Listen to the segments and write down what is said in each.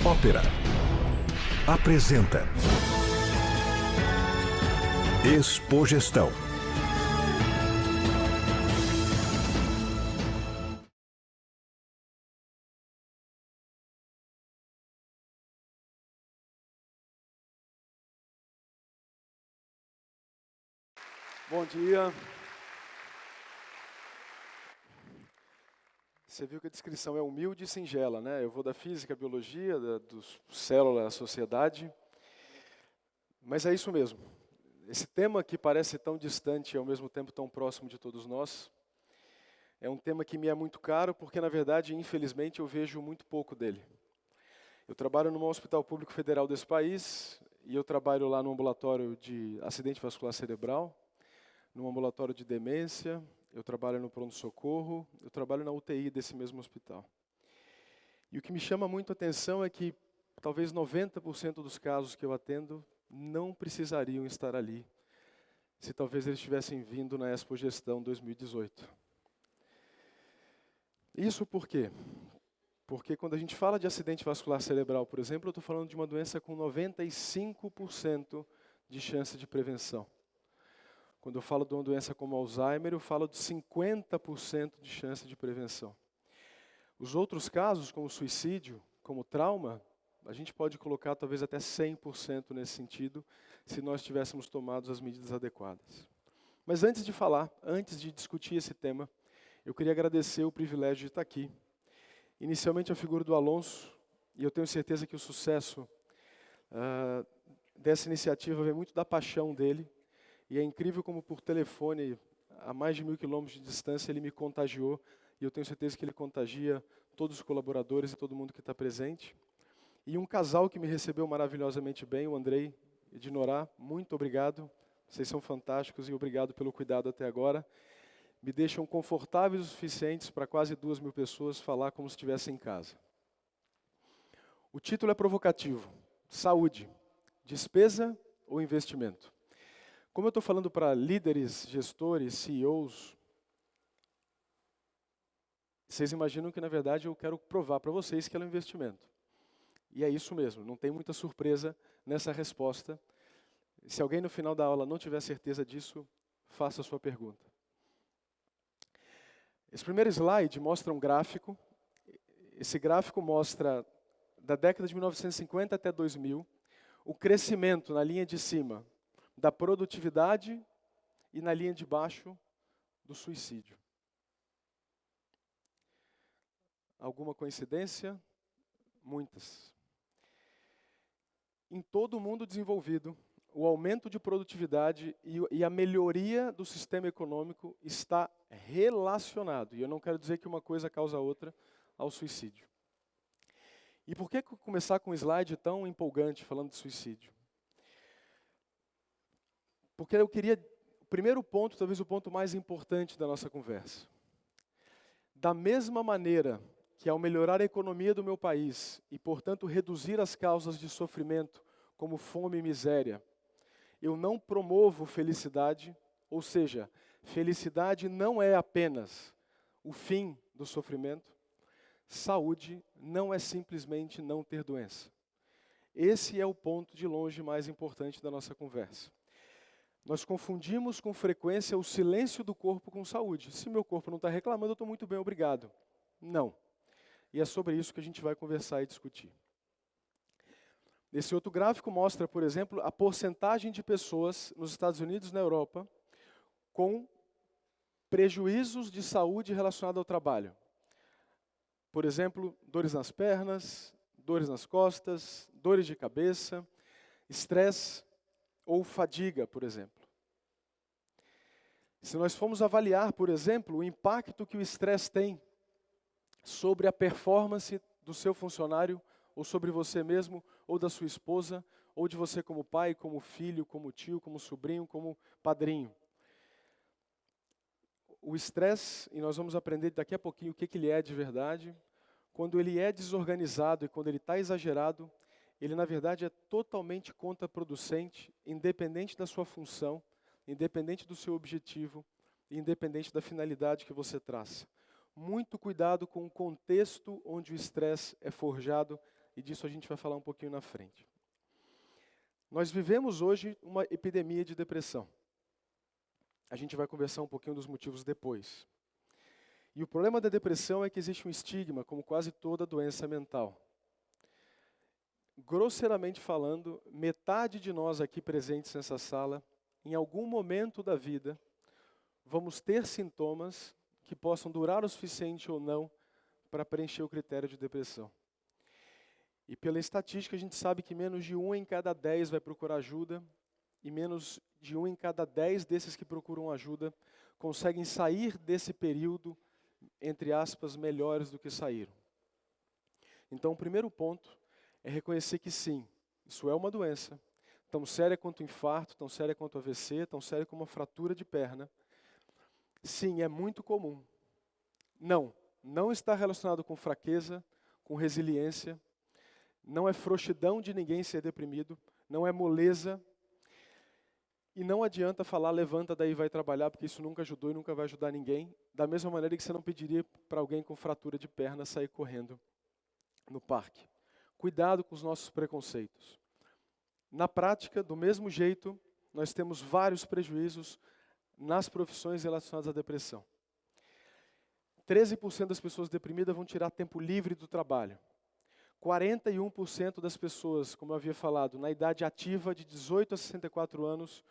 Ópera apresenta Expogestão. Bom dia. Você viu que a descrição é humilde e singela, né? Eu vou da física, biologia, dos célula, sociedade. Mas é isso mesmo. Esse tema que parece tão distante e ao mesmo tempo tão próximo de todos nós, é um tema que me é muito caro porque, na verdade, infelizmente, eu vejo muito pouco dele. Eu trabalho num hospital público federal desse país e eu trabalho lá no ambulatório de acidente vascular cerebral, no ambulatório de demência, eu trabalho no pronto-socorro, eu trabalho na UTI desse mesmo hospital. E o que me chama muito a atenção é que talvez 90% dos casos que eu atendo não precisariam estar ali, se talvez eles tivessem vindo na Expogestão 2018. Isso por quê? Porque quando a gente fala de acidente vascular cerebral, por exemplo, eu estou falando de uma doença com 95% de chance de prevenção. Quando eu falo de uma doença como Alzheimer, eu falo de 50% de chance de prevenção. Os outros casos, como suicídio, como trauma, a gente pode colocar talvez até 100% nesse sentido, se nós tivéssemos tomado as medidas adequadas. Mas antes de falar, antes de discutir esse tema, eu queria agradecer o privilégio de estar aqui. Inicialmente a figura do Alonso, e eu tenho certeza que o sucesso dessa iniciativa vem muito da paixão dele, e é incrível como por telefone, a mais de 1000 quilômetros de distância, ele me contagiou, e eu tenho certeza que ele contagia todos os colaboradores e todo mundo que está presente. E um casal que me recebeu maravilhosamente bem, o Andrei e de Norá, muito obrigado, vocês são fantásticos e obrigado pelo cuidado até agora. Me deixam confortáveis o suficientes para quase 2000 pessoas falar como se estivesse em casa. O título é provocativo, saúde, despesa ou investimento? Como eu estou falando para líderes, gestores, CEOs, vocês imaginam que, na verdade, eu quero provar para vocês que é um investimento. E é isso mesmo, não tem muita surpresa nessa resposta. Se alguém no final da aula não tiver certeza disso, faça a sua pergunta. Esse primeiro slide mostra um gráfico. Esse gráfico mostra, da década de 1950 até 2000, o crescimento na linha de cima da produtividade e na linha de baixo do suicídio. Alguma coincidência? Muitas. Em todo o mundo desenvolvido, o aumento de produtividade e a melhoria do sistema econômico está relacionado, e eu não quero dizer que uma coisa causa a outra, ao suicídio. E por que começar com um slide tão empolgante falando de suicídio? Porque eu queria, o primeiro ponto, talvez o ponto mais importante da nossa conversa. Da mesma maneira que ao melhorar a economia do meu país e, portanto, reduzir as causas de sofrimento, como fome e miséria, eu não promovo felicidade, ou seja, felicidade não é apenas o fim do sofrimento, saúde não é simplesmente não ter doença. Esse é o ponto de longe mais importante da nossa conversa. Nós confundimos com frequência o silêncio do corpo com saúde. Se meu corpo não está reclamando, eu estou muito bem, obrigado. Não. E é sobre isso que a gente vai conversar e discutir. Esse outro gráfico mostra, por exemplo, a porcentagem de pessoas nos Estados Unidos e na Europa com prejuízos de saúde relacionados ao trabalho. Por exemplo, dores nas pernas, dores nas costas, dores de cabeça, estresse ou fadiga, por exemplo. Se nós formos avaliar, por exemplo, o impacto que o estresse tem sobre a performance do seu funcionário, ou sobre você mesmo, ou da sua esposa, ou de você como pai, como filho, como tio, como sobrinho, como padrinho. O estresse, e nós vamos aprender daqui a pouquinho o que ele é de verdade, quando ele é desorganizado e quando ele está exagerado, ele na verdade é totalmente contraproducente, independente da sua função, independente do seu objetivo, e independente da finalidade que você traça. Muito cuidado com o contexto onde o estresse é forjado e disso a gente vai falar um pouquinho na frente. Nós vivemos hoje uma epidemia de depressão. A gente vai conversar um pouquinho dos motivos depois. E o problema da depressão é que existe um estigma, como quase toda doença mental. Grosseiramente falando, metade de nós aqui presentes nessa sala, em algum momento da vida, vamos ter sintomas que possam durar o suficiente ou não para preencher o critério de depressão. E pela estatística a gente sabe que menos de 1 em cada 10 vai procurar ajuda, e menos de 1 em cada 10 desses que procuram ajuda conseguem sair desse período, entre aspas, melhores do que saíram. Então o primeiro ponto é reconhecer que sim, isso é uma doença, tão séria quanto infarto, tão séria quanto AVC, tão séria como uma fratura de perna. Sim, é muito comum. Não está relacionado com fraqueza, com resiliência, não é frouxidão de ninguém ser deprimido, não é moleza. E não adianta falar, levanta daí e vai trabalhar, porque isso nunca ajudou e nunca vai ajudar ninguém. Da mesma maneira que você não pediria para alguém com fratura de perna sair correndo no parque. Cuidado com os nossos preconceitos. Na prática, do mesmo jeito, nós temos vários prejuízos nas profissões relacionadas à depressão. 13% das pessoas deprimidas vão tirar tempo livre do trabalho. 41% das pessoas, como eu havia falado, na idade ativa de 18 a 64 anos,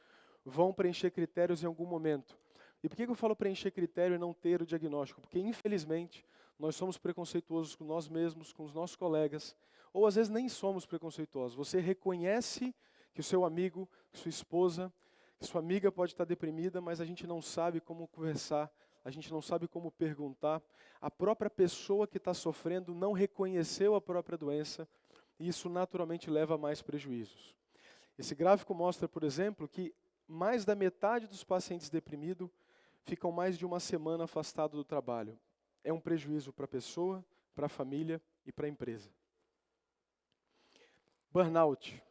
vão preencher critérios em algum momento. E por que eu falo preencher critério e não ter o diagnóstico? Porque, infelizmente, nós somos preconceituosos com nós mesmos, com os nossos colegas, ou às vezes nem somos preconceituosos. Você reconhece que o seu amigo, que sua esposa, que sua amiga pode estar deprimida, mas a gente não sabe como conversar, a gente não sabe como perguntar. A própria pessoa que está sofrendo não reconheceu a própria doença, e isso naturalmente leva a mais prejuízos. Esse gráfico mostra, por exemplo, que mais da metade dos pacientes deprimidos ficam mais de uma semana afastados do trabalho. É um prejuízo para a pessoa, para a família e para a empresa. Burnout.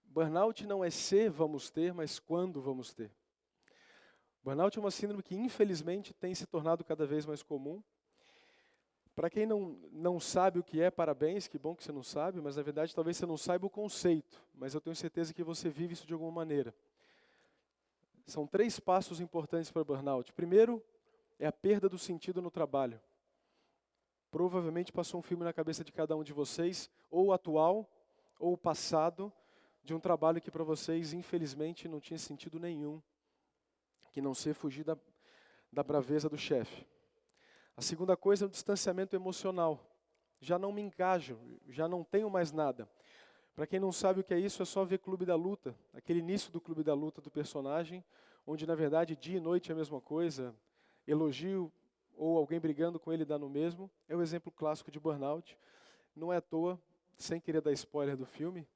Burnout não é se vamos ter, mas quando vamos ter. Burnout é uma síndrome que, infelizmente, tem se tornado cada vez mais comum. Para quem não sabe o que é, parabéns, que bom que você não sabe, mas na verdade talvez você não saiba o conceito, mas eu tenho certeza que você vive isso de alguma maneira. São 3 passos importantes para o burnout. Primeiro, é a perda do sentido no trabalho. Provavelmente passou um filme na cabeça de cada um de vocês, ou o atual, ou o passado, de um trabalho que para vocês, infelizmente, não tinha sentido nenhum, que não ser fugir da braveza do chefe. A segunda coisa é o distanciamento emocional. Já não me engajo, já não tenho mais nada. Para quem não sabe o que é isso, é só ver Clube da Luta, aquele início do Clube da Luta do personagem, onde na verdade dia e noite é a mesma coisa, elogio ou alguém brigando com ele dá no mesmo. É o exemplo clássico de burnout. Não é à toa, sem querer dar spoiler do filme,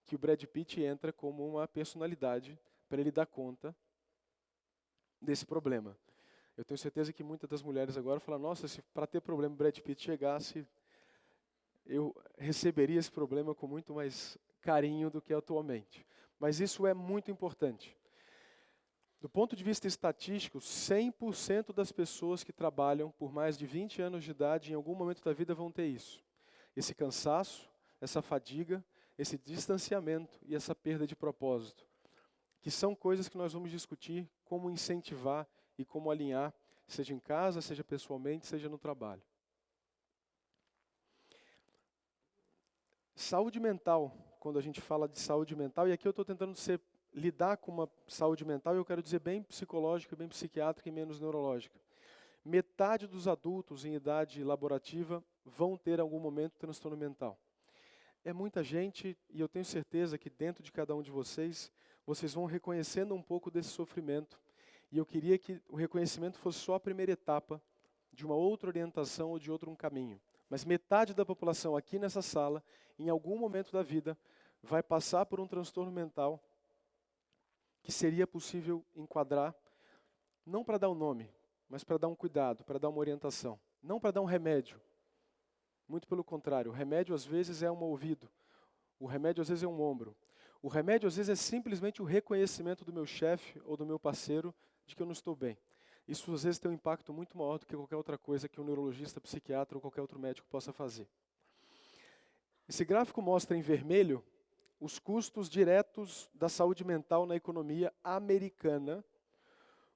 que o Brad Pitt entra como uma personalidade para ele dar conta desse problema. Eu tenho certeza que muitas das mulheres agora falam, nossa, se para ter problema o Brad Pitt chegasse, eu receberia esse problema com muito mais carinho do que atualmente. Mas isso é muito importante. Do ponto de vista estatístico, 100% das pessoas que trabalham por mais de 20 anos de idade, em algum momento da vida vão ter isso. Esse cansaço, essa fadiga, esse distanciamento e essa perda de propósito. Que são coisas que nós vamos discutir, como incentivar e como alinhar, seja em casa, seja pessoalmente, seja no trabalho. Saúde mental, quando a gente fala de saúde mental, e aqui eu estou tentando lidar com uma saúde mental, e eu quero dizer bem psicológica, bem psiquiátrica e menos neurológica. Metade dos adultos em idade laborativa vão ter em algum momento transtorno mental. É muita gente, e eu tenho certeza que dentro de cada um de vocês, vocês vão reconhecendo um pouco desse sofrimento. E eu queria que o reconhecimento fosse só a primeira etapa de uma outra orientação ou de outro caminho. Mas metade da população aqui nessa sala, em algum momento da vida, vai passar por um transtorno mental que seria possível enquadrar, não para dar um nome, mas para dar um cuidado, para dar uma orientação. Não para dar um remédio. Muito pelo contrário, o remédio às vezes é um ouvido, o remédio às vezes é um ombro. O remédio às vezes é simplesmente o reconhecimento do meu chefe ou do meu parceiro de que eu não estou bem. Isso às vezes tem um impacto muito maior do que qualquer outra coisa que um neurologista, psiquiatra ou qualquer outro médico possa fazer. Esse gráfico mostra em vermelho os custos diretos da saúde mental na economia americana,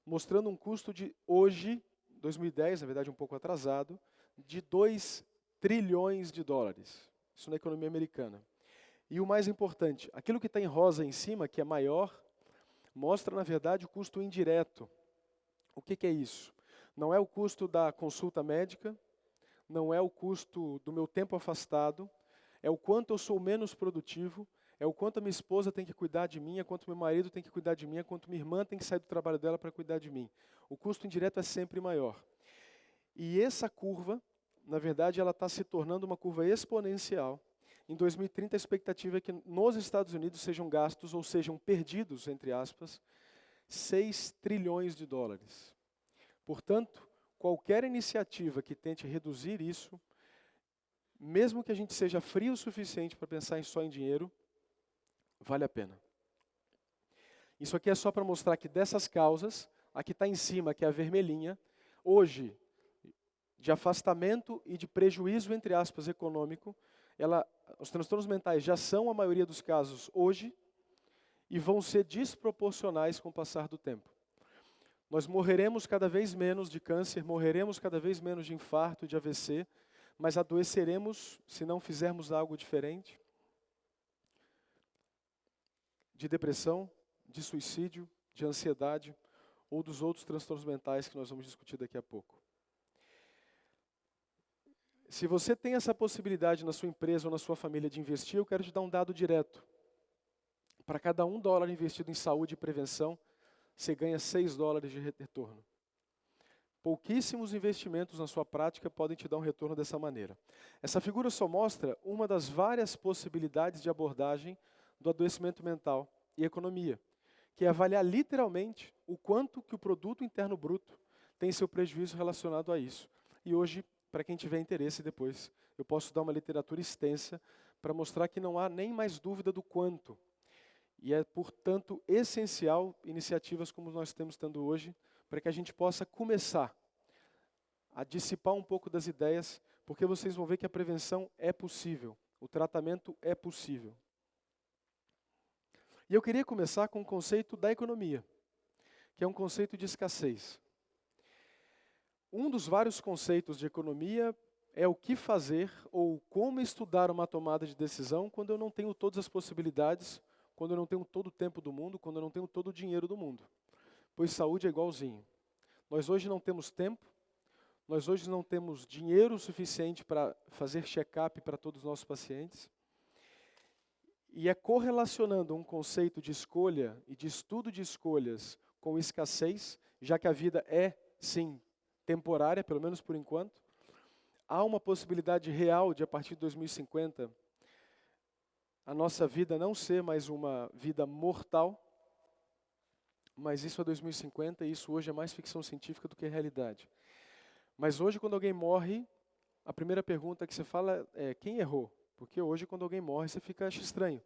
mostrando um custo de hoje, 2010, na verdade um pouco atrasado, de 2 trilhões de dólares. Isso na economia americana. E o mais importante, aquilo que está em rosa em cima, que é maior, mostra na verdade o custo indireto. O que é isso? Não é o custo da consulta médica, não é o custo do meu tempo afastado, é o quanto eu sou menos produtivo, é o quanto a minha esposa tem que cuidar de mim, é quanto meu marido tem que cuidar de mim, é quanto minha irmã tem que sair do trabalho dela para cuidar de mim. O custo indireto é sempre maior. E essa curva, na verdade, ela está se tornando uma curva exponencial. Em 2030, a expectativa é que nos Estados Unidos sejam gastos, ou sejam perdidos, entre aspas, 6 trilhões de dólares. Portanto, qualquer iniciativa que tente reduzir isso, mesmo que a gente seja frio o suficiente para pensar só em dinheiro, vale a pena. Isso aqui é só para mostrar que dessas causas, a que está em cima, que é a vermelhinha, hoje, de afastamento e de prejuízo, entre aspas, econômico, os transtornos mentais já são, a maioria dos casos, hoje, e vão ser desproporcionais com o passar do tempo. Nós morreremos cada vez menos de câncer, morreremos cada vez menos de infarto, de AVC, mas adoeceremos se não fizermos algo diferente, de depressão, de suicídio, de ansiedade ou dos outros transtornos mentais que nós vamos discutir daqui a pouco. Se você tem essa possibilidade na sua empresa ou na sua família de investir, eu quero te dar um dado direto. Para cada $1 investido em saúde e prevenção, você ganha $6 de retorno. Pouquíssimos investimentos na sua prática podem te dar um retorno dessa maneira. Essa figura só mostra uma das várias possibilidades de abordagem do adoecimento mental e economia, que é avaliar literalmente o quanto que o produto interno bruto tem seu prejuízo relacionado a isso. E hoje, para quem tiver interesse depois, eu posso dar uma literatura extensa para mostrar que não há nem mais dúvida do quanto. E é, portanto, essencial iniciativas como nós estamos tendo hoje, para que a gente possa começar a dissipar um pouco das ideias, porque vocês vão ver que a prevenção é possível, o tratamento é possível. E eu queria começar com o conceito da economia, que é um conceito de escassez. Um dos vários conceitos de economia é o que fazer ou como estudar uma tomada de decisão quando eu não tenho todas as possibilidades, quando eu não tenho todo o tempo do mundo, quando eu não tenho todo o dinheiro do mundo. Pois saúde é igualzinho. Nós hoje não temos tempo, nós hoje não temos dinheiro suficiente para fazer check-up para todos os nossos pacientes. E é correlacionando um conceito de escolha e de estudo de escolhas com escassez, já que a vida é, sim, temporária, pelo menos por enquanto, há uma possibilidade real de, a partir de 2050, a nossa vida não ser mais uma vida mortal, mas isso é 2050 e isso hoje é mais ficção científica do que realidade. Mas hoje, quando alguém morre, a primeira pergunta que você fala é quem errou? Porque hoje, quando alguém morre, você fica acha estranho.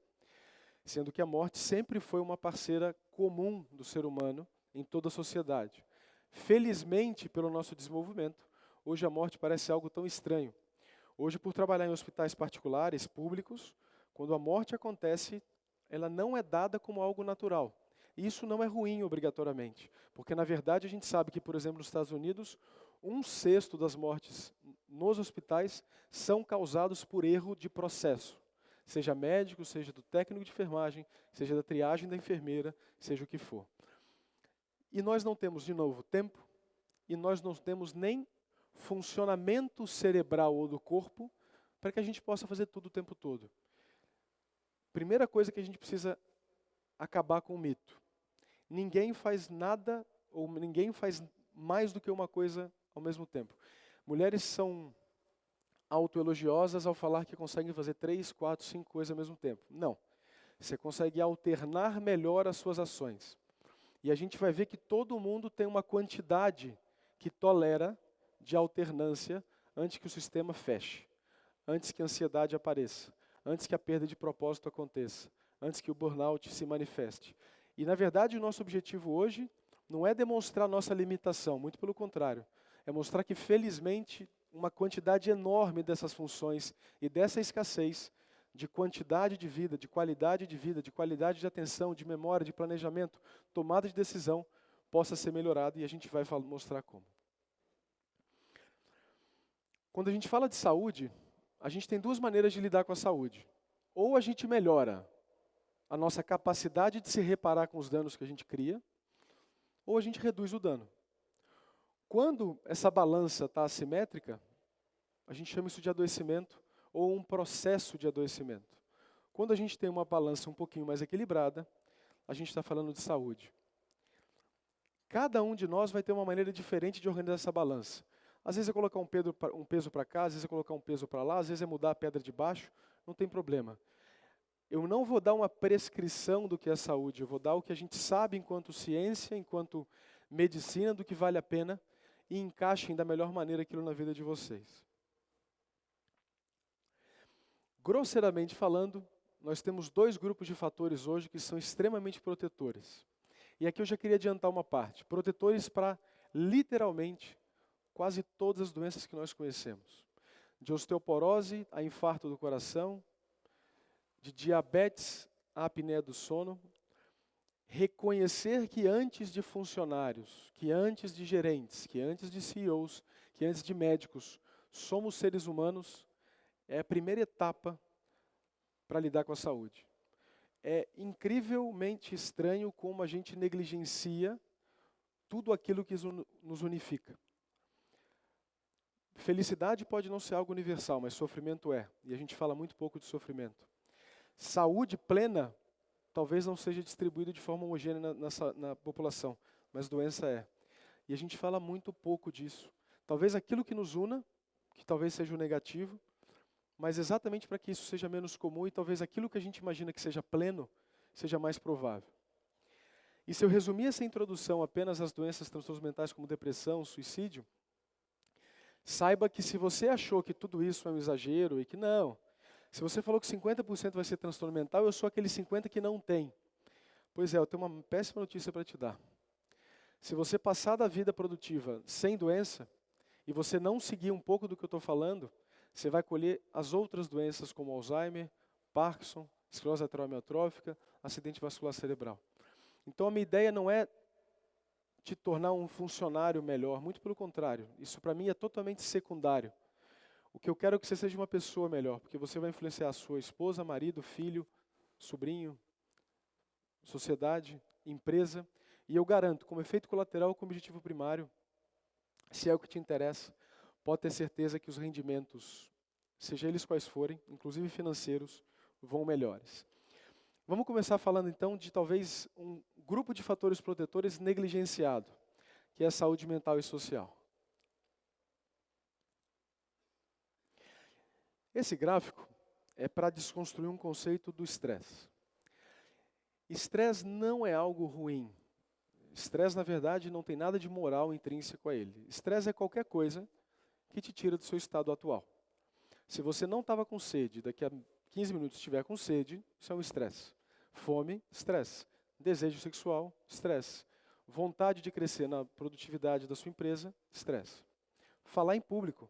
Sendo que a morte sempre foi uma parceira comum do ser humano em toda a sociedade. Felizmente, pelo nosso desenvolvimento, hoje a morte parece algo tão estranho. Hoje, por trabalhar em hospitais particulares, públicos, quando a morte acontece, ela não é dada como algo natural. E isso não é ruim obrigatoriamente, porque na verdade a gente sabe que, por exemplo, nos Estados Unidos, 1/6 das mortes nos hospitais são causados por erro de processo. Seja médico, seja do técnico de enfermagem, seja da triagem da enfermeira, seja o que for. E nós não temos, de novo, tempo, e nós não temos nem funcionamento cerebral ou do corpo para que a gente possa fazer tudo o tempo todo. Primeira coisa que a gente precisa acabar com o mito. Ninguém faz nada, ou ninguém faz mais do que uma coisa ao mesmo tempo. Mulheres são autoelogiosas ao falar que conseguem fazer 3, 4, 5 coisas ao mesmo tempo. Não. Você consegue alternar melhor as suas ações. E a gente vai ver que todo mundo tem uma quantidade que tolera de alternância antes que o sistema feche, antes que a ansiedade apareça, antes que a perda de propósito aconteça, antes que o burnout se manifeste. E, na verdade, o nosso objetivo hoje não é demonstrar nossa limitação, muito pelo contrário. É mostrar que, felizmente, uma quantidade enorme dessas funções e dessa escassez de quantidade de vida, de qualidade de vida, de qualidade de atenção, de memória, de planejamento, tomada de decisão, possa ser melhorado, e a gente vai mostrar como. Quando a gente fala de saúde, a gente tem duas maneiras de lidar com a saúde. Ou a gente melhora a nossa capacidade de se reparar com os danos que a gente cria, ou a gente reduz o dano. Quando essa balança está assimétrica, a gente chama isso de adoecimento ou um processo de adoecimento. Quando a gente tem uma balança um pouquinho mais equilibrada, a gente está falando de saúde. Cada um de nós vai ter uma maneira diferente de organizar essa balança. Às vezes é colocar um peso para cá, às vezes é colocar um peso para lá, às vezes é mudar a pedra de baixo, não tem problema. Eu não vou dar uma prescrição do que é saúde, eu vou dar o que a gente sabe enquanto ciência, enquanto medicina, do que vale a pena, e encaixem da melhor maneira aquilo na vida de vocês. Grosseiramente falando, nós temos dois grupos de fatores hoje que são extremamente protetores. E aqui eu já queria adiantar uma parte. Protetores para, literalmente, quase todas as doenças que nós conhecemos. De osteoporose a infarto do coração, de diabetes à apneia do sono. Reconhecer que antes de funcionários, que antes de gerentes, que antes de CEOs, que antes de médicos, somos seres humanos, é a primeira etapa para lidar com a saúde. É incrivelmente estranho como a gente negligencia tudo aquilo que nos unifica. Felicidade pode não ser algo universal, mas sofrimento é. E a gente fala muito pouco de sofrimento. Saúde plena talvez não seja distribuída de forma homogênea na população, mas doença é. E a gente fala muito pouco disso. Talvez aquilo que nos una, que talvez seja o negativo, mas exatamente para que isso seja menos comum e talvez aquilo que a gente imagina que seja pleno, seja mais provável. E se eu resumir essa introdução apenas às doenças transtornos mentais como depressão, suicídio, saiba que se você achou que tudo isso é um exagero e que não, se você falou que 50% vai ser transtorno mental, eu sou aquele 50% que não tem. Pois é, eu tenho uma péssima notícia para te dar. Se você passar da vida produtiva sem doença, e você não seguir um pouco do que eu estou falando, você vai colher as outras doenças como Alzheimer, Parkinson, esclerose lateral amiotrófica, acidente vascular cerebral. Então a minha ideia não é te tornar um funcionário melhor, muito pelo contrário. Isso para mim é totalmente secundário. O que eu quero é que você seja uma pessoa melhor, porque você vai influenciar a sua esposa, marido, filho, sobrinho, sociedade, empresa. E eu garanto, como efeito colateral, como objetivo primário, se é o que te interessa, pode ter certeza que os rendimentos, seja eles quais forem, inclusive financeiros, vão melhores. Vamos começar falando então de talvez um grupo de fatores protetores negligenciado, que é a saúde mental e social. Esse gráfico é para desconstruir um conceito do estresse. Estresse não é algo ruim. Estresse, na verdade, não tem nada de moral intrínseco a ele. Estresse é qualquer coisa que te tira do seu estado atual. Se você não estava com sede, daqui a 15 minutos estiver com sede, isso é um estresse. Fome, estresse. Desejo sexual, estresse. Vontade de crescer na produtividade da sua empresa, estresse. Falar em público.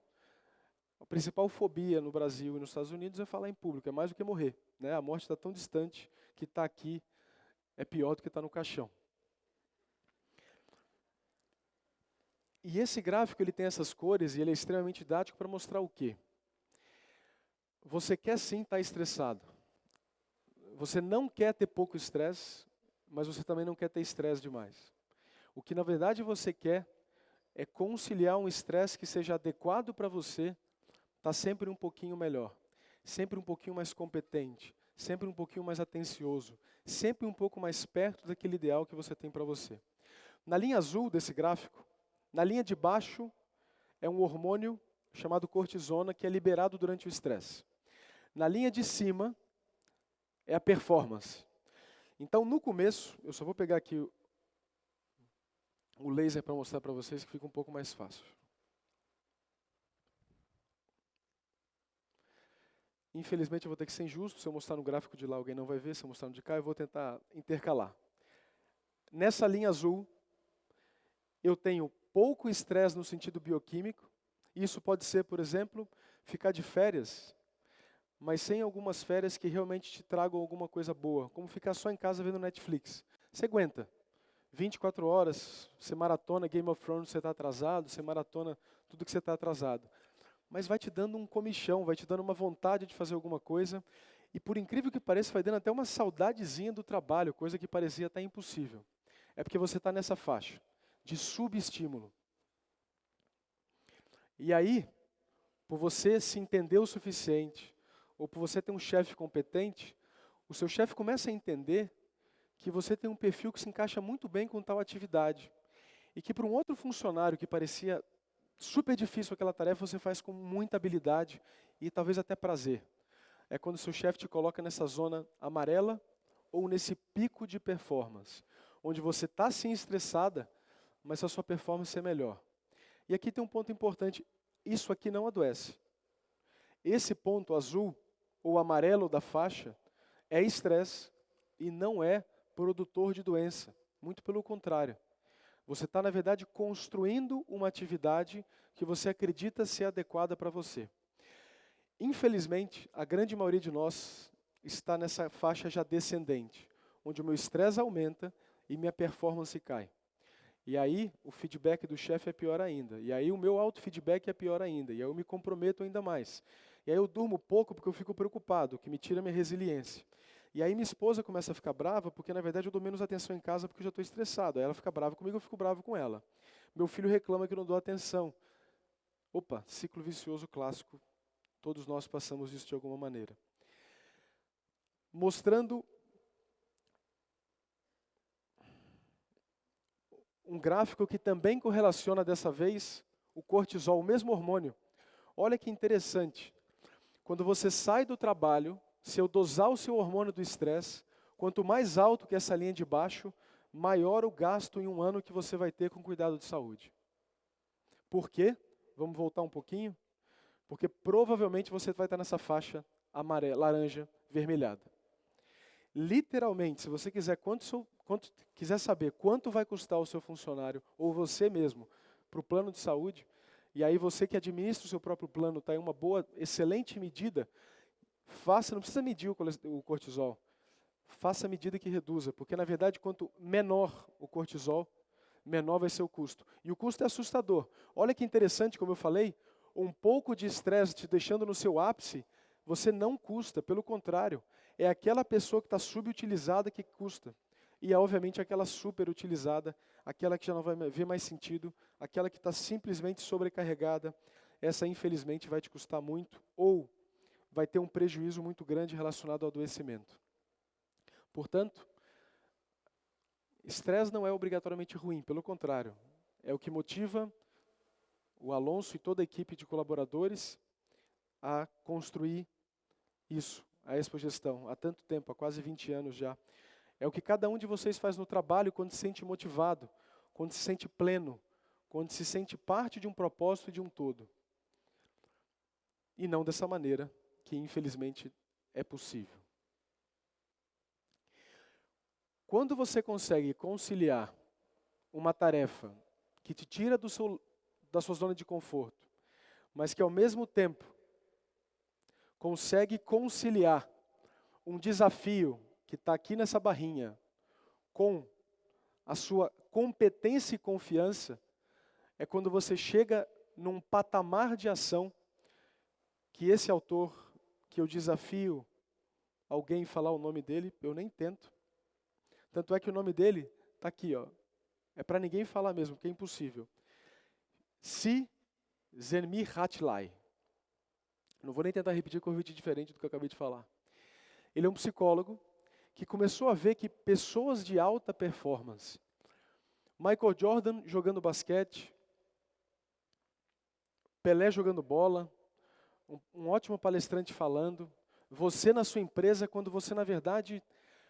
A principal fobia no Brasil e nos Estados Unidos é falar em público, é mais do que morrer. Né? A morte está tão distante que estar aqui é pior do que estar no caixão. E esse gráfico ele tem essas cores e ele é extremamente didático para mostrar o quê? Você quer sim estar estressado. Você não quer ter pouco estresse, mas você também não quer ter estresse demais. O que na verdade você quer é conciliar um estresse que seja adequado para você, estar sempre um pouquinho melhor, sempre um pouquinho mais competente, sempre um pouquinho mais atencioso, sempre um pouco mais perto daquele ideal que você tem para você. Na linha azul desse gráfico, na linha de baixo é um hormônio chamado cortisona que é liberado durante o estresse. Na linha de cima é a performance. Então, no começo, eu só vou pegar aqui o laser para mostrar para vocês que fica um pouco mais fácil. Infelizmente, eu vou ter que ser injusto. Se eu mostrar no gráfico de lá, alguém não vai ver. Se eu mostrar no de cá, eu vou tentar intercalar. Nessa linha azul, eu tenho pouco estresse no sentido bioquímico. Isso pode ser, por exemplo, ficar de férias, mas sem algumas férias que realmente te tragam alguma coisa boa, como ficar só em casa vendo Netflix. Você aguenta. 24 horas, você maratona Game of Thrones, você está atrasado, você maratona tudo que você está atrasado. Mas vai te dando um comichão, vai te dando uma vontade de fazer alguma coisa, e por incrível que pareça, vai dando até uma saudadezinha do trabalho, coisa que parecia até impossível. É porque você está nessa faixa de subestímulo. E aí, por você se entender o suficiente, ou por você ter um chefe competente, o seu chefe começa a entender que você tem um perfil que se encaixa muito bem com tal atividade. E que para um outro funcionário que parecia super difícil aquela tarefa, você faz com muita habilidade e talvez até prazer. É quando o seu chefe te coloca nessa zona amarela ou nesse pico de performance, onde você está sim estressada, mas a sua performance é melhor. E aqui tem um ponto importante, isso aqui não adoece. Esse ponto azul ou amarelo da faixa é estresse e não é produtor de doença, muito pelo contrário. Você está, na verdade, construindo uma atividade que você acredita ser adequada para você. Infelizmente, a grande maioria de nós está nessa faixa já descendente, onde o meu estresse aumenta e minha performance cai. E aí, o feedback do chefe é pior ainda. E aí, o meu auto-feedback é pior ainda. E aí, eu me comprometo ainda mais. E aí, eu durmo pouco porque eu fico preocupado, o que me tira a minha resiliência. E aí, minha esposa começa a ficar brava porque, na verdade, eu dou menos atenção em casa porque eu já estou estressado. Aí ela fica brava comigo, eu fico bravo com ela. Meu filho reclama que eu não dou atenção. Opa, ciclo vicioso clássico. Todos nós passamos isso de alguma maneira. Mostrando um gráfico que também correlaciona dessa vez o cortisol, o mesmo hormônio. Olha que interessante. Quando você sai do trabalho, se eu dosar o seu hormônio do estresse, quanto mais alto que essa linha de baixo, maior o gasto em um ano que você vai ter com cuidado de saúde. Por quê? Vamos voltar um pouquinho? Porque provavelmente você vai estar nessa faixa amarela, laranja, vermelhada. Literalmente, se você quiser quiser saber quanto vai custar o seu funcionário ou você mesmo para o plano de saúde, e aí você que administra o seu próprio plano está em uma boa, excelente medida, não precisa medir o cortisol, faça a medida que reduza, porque na verdade quanto menor o cortisol, menor vai ser o custo. E o custo é assustador. Olha que interessante, como eu falei, um pouco de estresse te deixando no seu ápice, você não custa, pelo contrário, é aquela pessoa que está subutilizada que custa. E é obviamente aquela superutilizada, aquela que já não vai ver mais sentido, aquela que está simplesmente sobrecarregada, essa infelizmente vai te custar muito, ou vai ter um prejuízo muito grande relacionado ao adoecimento. Portanto, estresse não é obrigatoriamente ruim, pelo contrário, é o que motiva o Alonso e toda a equipe de colaboradores a construir isso, a Expogestão, há tanto tempo, há quase 20 anos já. É o que cada um de vocês faz no trabalho quando se sente motivado, quando se sente pleno, quando se sente parte de um propósito e de um todo. E não dessa maneira, que infelizmente é possível. Quando você consegue conciliar uma tarefa que te tira da sua zona de conforto, mas que ao mesmo tempo consegue conciliar um desafio que está aqui nessa barrinha com a sua competência e confiança, é quando você chega num patamar de ação que esse autor, que eu desafio alguém falar o nome dele, eu nem tento. Tanto é que o nome dele está aqui, ó. É para ninguém falar mesmo, porque é impossível. Csikszentmihalyi. Não vou nem tentar repetir, porque eu repeti diferente do que eu acabei de falar. Ele é um psicólogo que começou a ver que pessoas de alta performance, Michael Jordan jogando basquete, Pelé jogando bola, um ótimo palestrante falando, você na sua empresa, quando você, na verdade,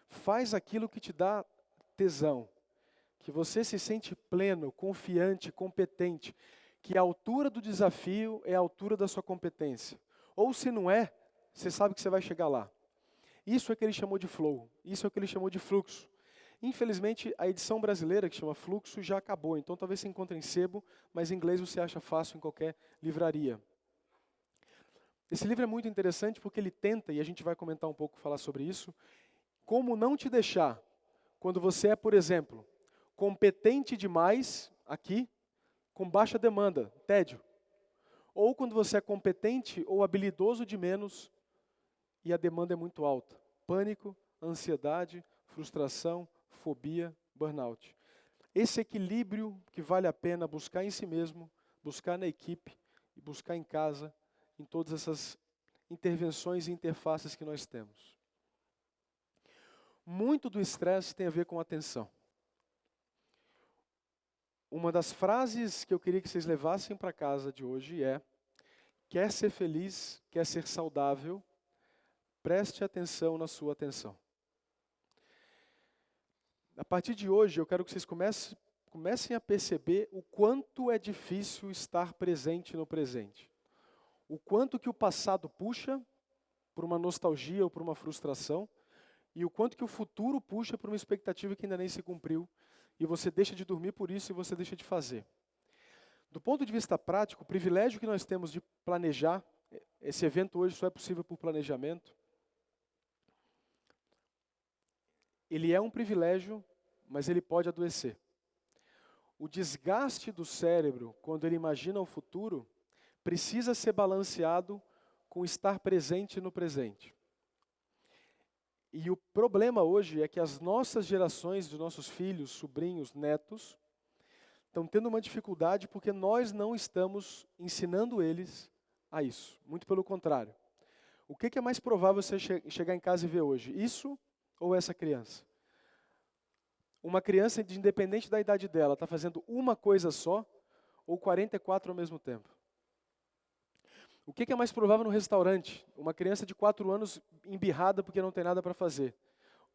faz aquilo que te dá tesão, que você se sente pleno, confiante, competente, que a altura do desafio é a altura da sua competência. Ou se não é, você sabe que você vai chegar lá. Isso é que ele chamou de flow, isso é o que ele chamou de fluxo. Infelizmente, a edição brasileira, que chama Fluxo, já acabou, então talvez você encontre em sebo, mas em inglês você acha fácil em qualquer livraria. Esse livro é muito interessante porque ele tenta, e a gente vai comentar um pouco, falar sobre isso, como não te deixar, quando você é, por exemplo, competente demais, aqui, com baixa demanda, tédio. Ou quando você é competente ou habilidoso de menos e a demanda é muito alta. Pânico, ansiedade, frustração, fobia, burnout. Esse equilíbrio que vale a pena buscar em si mesmo, buscar na equipe e buscar em casa, em todas essas intervenções e interfaces que nós temos. Muito do estresse tem a ver com atenção. Uma das frases que eu queria que vocês levassem para casa de hoje é: quer ser feliz, quer ser saudável, preste atenção na sua atenção. A partir de hoje, eu quero que vocês comecem a perceber o quanto é difícil estar presente no presente. O quanto que o passado puxa por uma nostalgia ou por uma frustração, e o quanto que o futuro puxa por uma expectativa que ainda nem se cumpriu, e você deixa de dormir por isso e você deixa de fazer. Do ponto de vista prático, o privilégio que nós temos de planejar, esse evento hoje só é possível por planejamento, ele é um privilégio, mas ele pode adoecer. O desgaste do cérebro, quando ele imagina o futuro, precisa ser balanceado com estar presente no presente. E o problema hoje é que as nossas gerações, dos nossos filhos, sobrinhos, netos, estão tendo uma dificuldade porque nós não estamos ensinando eles a isso. Muito pelo contrário. O que é mais provável você chegar em casa e ver hoje? Isso ou essa criança? Uma criança, independente da idade dela, está fazendo uma coisa só ou 44 ao mesmo tempo? O que é mais provável no restaurante? Uma criança de 4 anos embirrada porque não tem nada para fazer.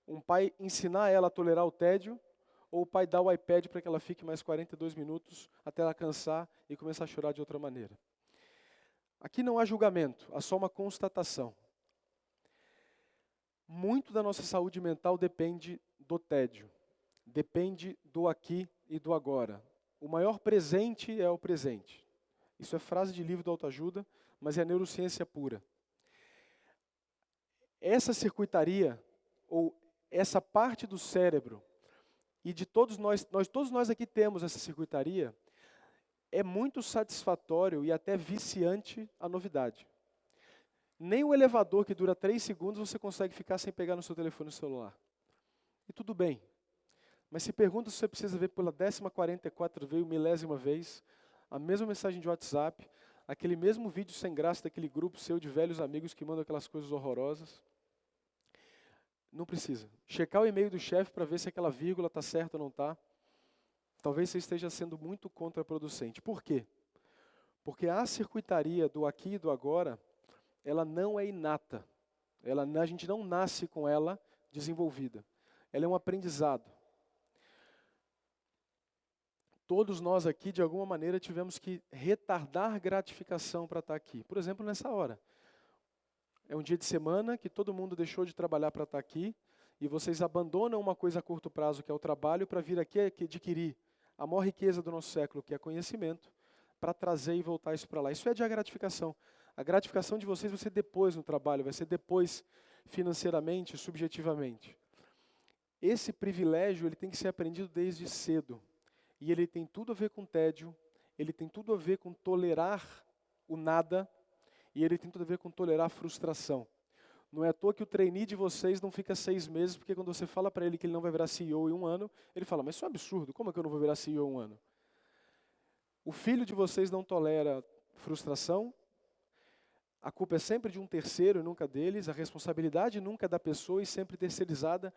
Um pai ensinar ela a tolerar o tédio, ou o pai dar o iPad para que ela fique mais 42 minutos até ela cansar e começar a chorar de outra maneira. Aqui não há julgamento, há só uma constatação. Muito da nossa saúde mental depende do tédio, depende do aqui e do agora. O maior presente é o presente. Isso é frase de livro de autoajuda, mas é neurociência pura. Essa circuitaria, ou essa parte do cérebro, e de todos nós aqui temos essa circuitaria, é muito satisfatório e até viciante a novidade. Nem o elevador que dura 3 segundos você consegue ficar sem pegar no seu telefone celular. E tudo bem. Mas se pergunta se você precisa ver pela 14ª vez, milésima vez, a mesma mensagem de WhatsApp, aquele mesmo vídeo sem graça daquele grupo seu de velhos amigos que mandam aquelas coisas horrorosas. Não precisa. Checar o e-mail do chefe para ver se aquela vírgula está certa ou não está. Talvez você esteja sendo muito contraproducente. Por quê? Porque a circuitaria do aqui e do agora, ela não é inata. A gente não nasce com ela desenvolvida. Ela é um aprendizado. Todos nós aqui, de alguma maneira, tivemos que retardar gratificação para estar aqui. Por exemplo, nessa hora. É um dia de semana que todo mundo deixou de trabalhar para estar aqui e vocês abandonam uma coisa a curto prazo, que é o trabalho, para vir aqui adquirir a maior riqueza do nosso século, que é conhecimento, para trazer e voltar isso para lá. Isso é de gratificação. A gratificação de vocês vai ser depois no trabalho, vai ser depois financeiramente, subjetivamente. Esse privilégio ele tem que ser aprendido desde cedo. E ele tem tudo a ver com tédio, ele tem tudo a ver com tolerar o nada, e ele tem tudo a ver com tolerar a frustração. Não é à toa que o trainee de vocês não fica 6 meses, porque quando você fala para ele que ele não vai virar CEO em 1 ano, ele fala, mas isso é um absurdo, como é que eu não vou virar CEO em 1 ano? O filho de vocês não tolera frustração, a culpa é sempre de um terceiro e nunca deles, a responsabilidade nunca é da pessoa e sempre terceirizada.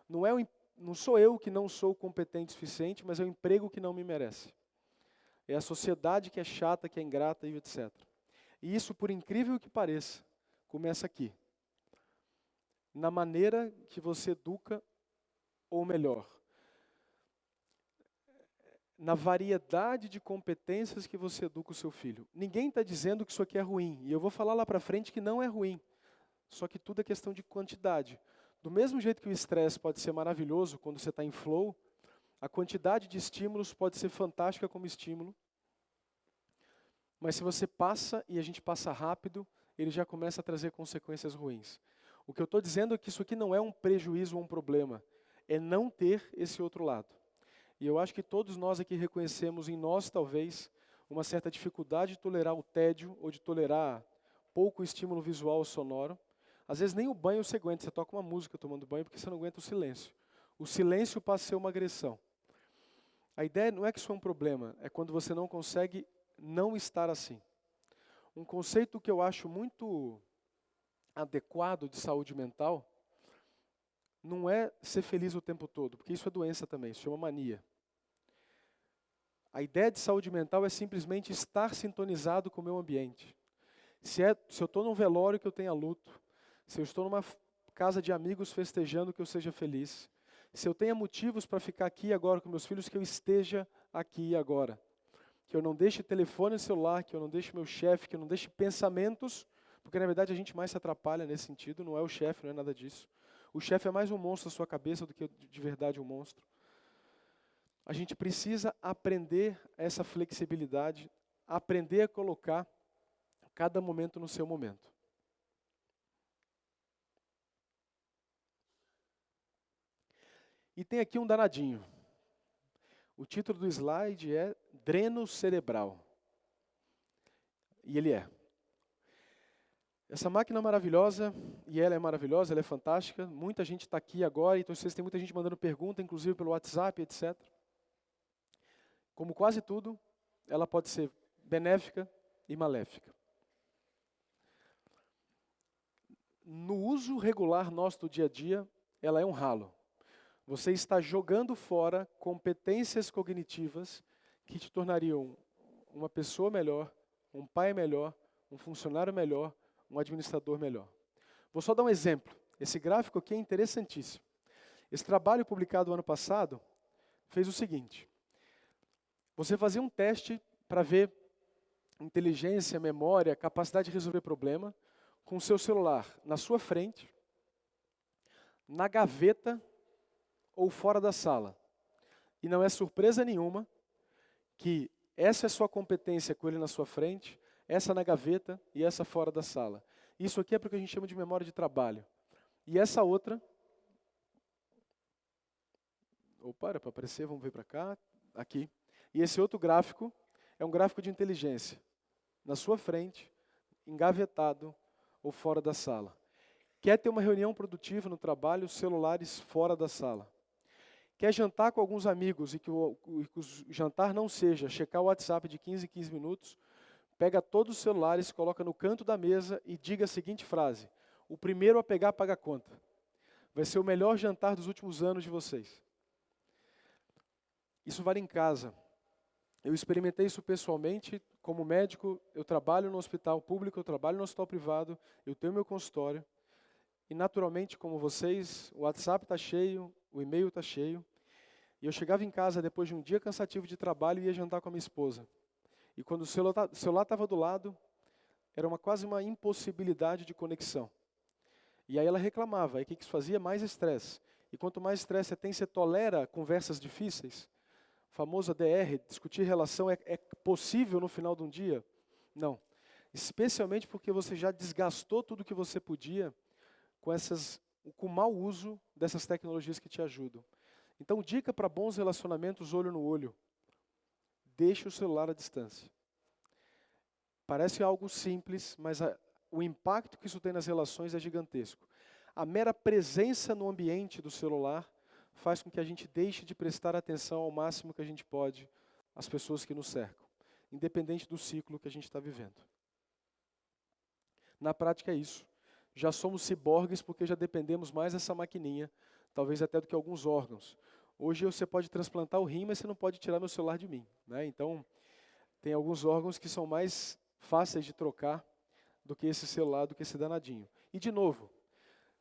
Não sou eu que não sou competente o suficiente, mas é o emprego que não me merece. É a sociedade que é chata, que é ingrata e etc. E isso, por incrível que pareça, começa aqui. Na maneira que você educa, ou melhor, na variedade de competências que você educa o seu filho. Ninguém está dizendo que isso aqui é ruim, e eu vou falar lá para frente que não é ruim. Só que tudo é questão de quantidade. Do mesmo jeito que o estresse pode ser maravilhoso quando você está em flow, a quantidade de estímulos pode ser fantástica como estímulo. Mas se você passa, e a gente passa rápido, ele já começa a trazer consequências ruins. O que eu estou dizendo é que isso aqui não é um prejuízo ou um problema, é não ter esse outro lado. E eu acho que todos nós aqui reconhecemos em nós, talvez, uma certa dificuldade de tolerar o tédio ou de tolerar pouco estímulo visual ou sonoro. Às vezes nem o banho você aguenta, você toca uma música tomando banho porque você não aguenta o silêncio. O silêncio passa a ser uma agressão. A ideia não é que isso é um problema, é quando você não consegue não estar assim. Um conceito que eu acho muito adequado de saúde mental não é ser feliz o tempo todo, porque isso é doença também, isso chama mania. A ideia de saúde mental é simplesmente estar sintonizado com o meu ambiente. Se eu estou num velório, que eu tenha luto. Se eu estou numa casa de amigos festejando, que eu seja feliz. Se eu tenha motivos para ficar aqui agora com meus filhos, que eu esteja aqui e agora. Que eu não deixe telefone e celular, que eu não deixe meu chefe, que eu não deixe pensamentos, porque na verdade a gente mais se atrapalha nesse sentido, não é o chefe, não é nada disso. O chefe é mais um monstro na sua cabeça do que de verdade um monstro. A gente precisa aprender essa flexibilidade, aprender a colocar cada momento no seu momento. E tem aqui um danadinho. O título do slide é Dreno Cerebral. E ele é. Essa máquina é maravilhosa, e ela é maravilhosa, ela é fantástica. Muita gente está aqui agora, então vocês têm muita gente mandando pergunta, inclusive pelo WhatsApp, etc. Como quase tudo, ela pode ser benéfica e maléfica. No uso regular nosso do dia a dia, ela é um ralo. Você está jogando fora competências cognitivas que te tornariam uma pessoa melhor, um pai melhor, um funcionário melhor, um administrador melhor. Vou só dar um exemplo. Esse gráfico aqui é interessantíssimo. Esse trabalho publicado ano passado fez o seguinte. Você fazia um teste para ver inteligência, memória, capacidade de resolver problema com o seu celular na sua frente, na gaveta ou fora da sala. E não é surpresa nenhuma que essa é sua competência com ele na sua frente, essa na gaveta e essa fora da sala. Isso aqui é porque a gente chama de memória de trabalho. E essa outra... Opa, era para aparecer, vamos ver para cá, aqui. E esse outro gráfico é um gráfico de inteligência. Na sua frente, engavetado ou fora da sala. Quer ter uma reunião produtiva no trabalho, celulares fora da sala. Quer jantar com alguns amigos e que o jantar não seja checar o WhatsApp de 15 em 15 minutos, pega todos os celulares, coloca no canto da mesa e diga a seguinte frase: o primeiro a pegar paga a conta. Vai ser o melhor jantar dos últimos anos de vocês. Isso vale em casa. Eu experimentei isso pessoalmente, como médico, eu trabalho no hospital público, eu trabalho no hospital privado, eu tenho meu consultório, e naturalmente, como vocês, o WhatsApp está cheio, o e-mail está cheio, e eu chegava em casa depois de um dia cansativo de trabalho e ia jantar com a minha esposa. E quando o celular estava do lado, era quase uma impossibilidade de conexão. E aí ela reclamava, aí o que isso fazia? Mais estresse. E quanto mais estresse você tem, você tolera conversas difíceis. Famosa DR, discutir relação é possível no final de um dia? Não. Especialmente porque você já desgastou tudo que você podia com o mau uso dessas tecnologias que te ajudam. Então, dica para bons relacionamentos olho no olho. Deixe o celular à distância. Parece algo simples, mas o impacto que isso tem nas relações é gigantesco. A mera presença no ambiente do celular faz com que a gente deixe de prestar atenção ao máximo que a gente pode às pessoas que nos cercam, independente do ciclo que a gente está vivendo. Na prática é isso. Já somos ciborgues porque já dependemos mais dessa maquininha, talvez até do que alguns órgãos. Hoje você pode transplantar o rim, mas você não pode tirar meu celular de mim, né? Então, tem alguns órgãos que são mais fáceis de trocar do que esse celular, do que esse danadinho. E de novo,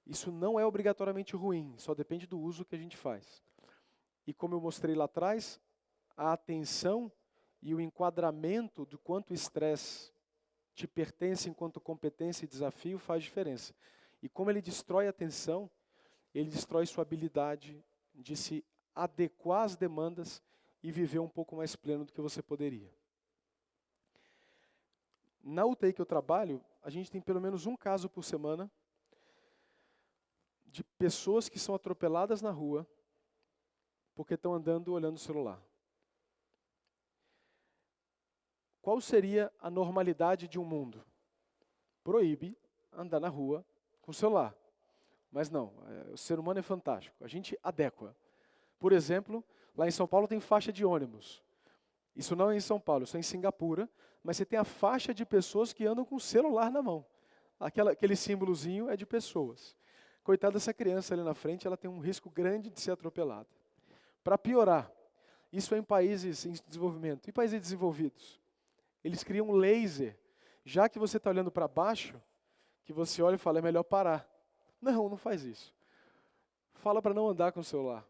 isso não é obrigatoriamente ruim, só depende do uso que a gente faz. E como eu mostrei lá atrás, a atenção e o enquadramento do quanto o estresse te pertence enquanto competência e desafio faz diferença. E como ele destrói a atenção, ele destrói sua habilidade de se adequar às demandas e viver um pouco mais pleno do que você poderia. Na UTI que eu trabalho, a gente tem pelo menos um caso por semana de pessoas que são atropeladas na rua porque estão andando olhando o celular. Qual seria a normalidade de um mundo? Proíbe andar na rua com o celular. Mas não, o ser humano é fantástico, a gente adequa. Por exemplo, lá em São Paulo tem faixa de ônibus. Isso não é em São Paulo, isso é em Singapura, mas você tem a faixa de pessoas que andam com o celular na mão. Aquele símbolozinho é de pessoas. Coitada dessa criança ali na frente, ela tem um risco grande de ser atropelada. Para piorar, isso é em países em desenvolvimento. E países desenvolvidos? Eles criam um laser. Já que você está olhando para baixo, que você olha e fala, é melhor parar. Não, não faz isso. Fala para não andar com o celular.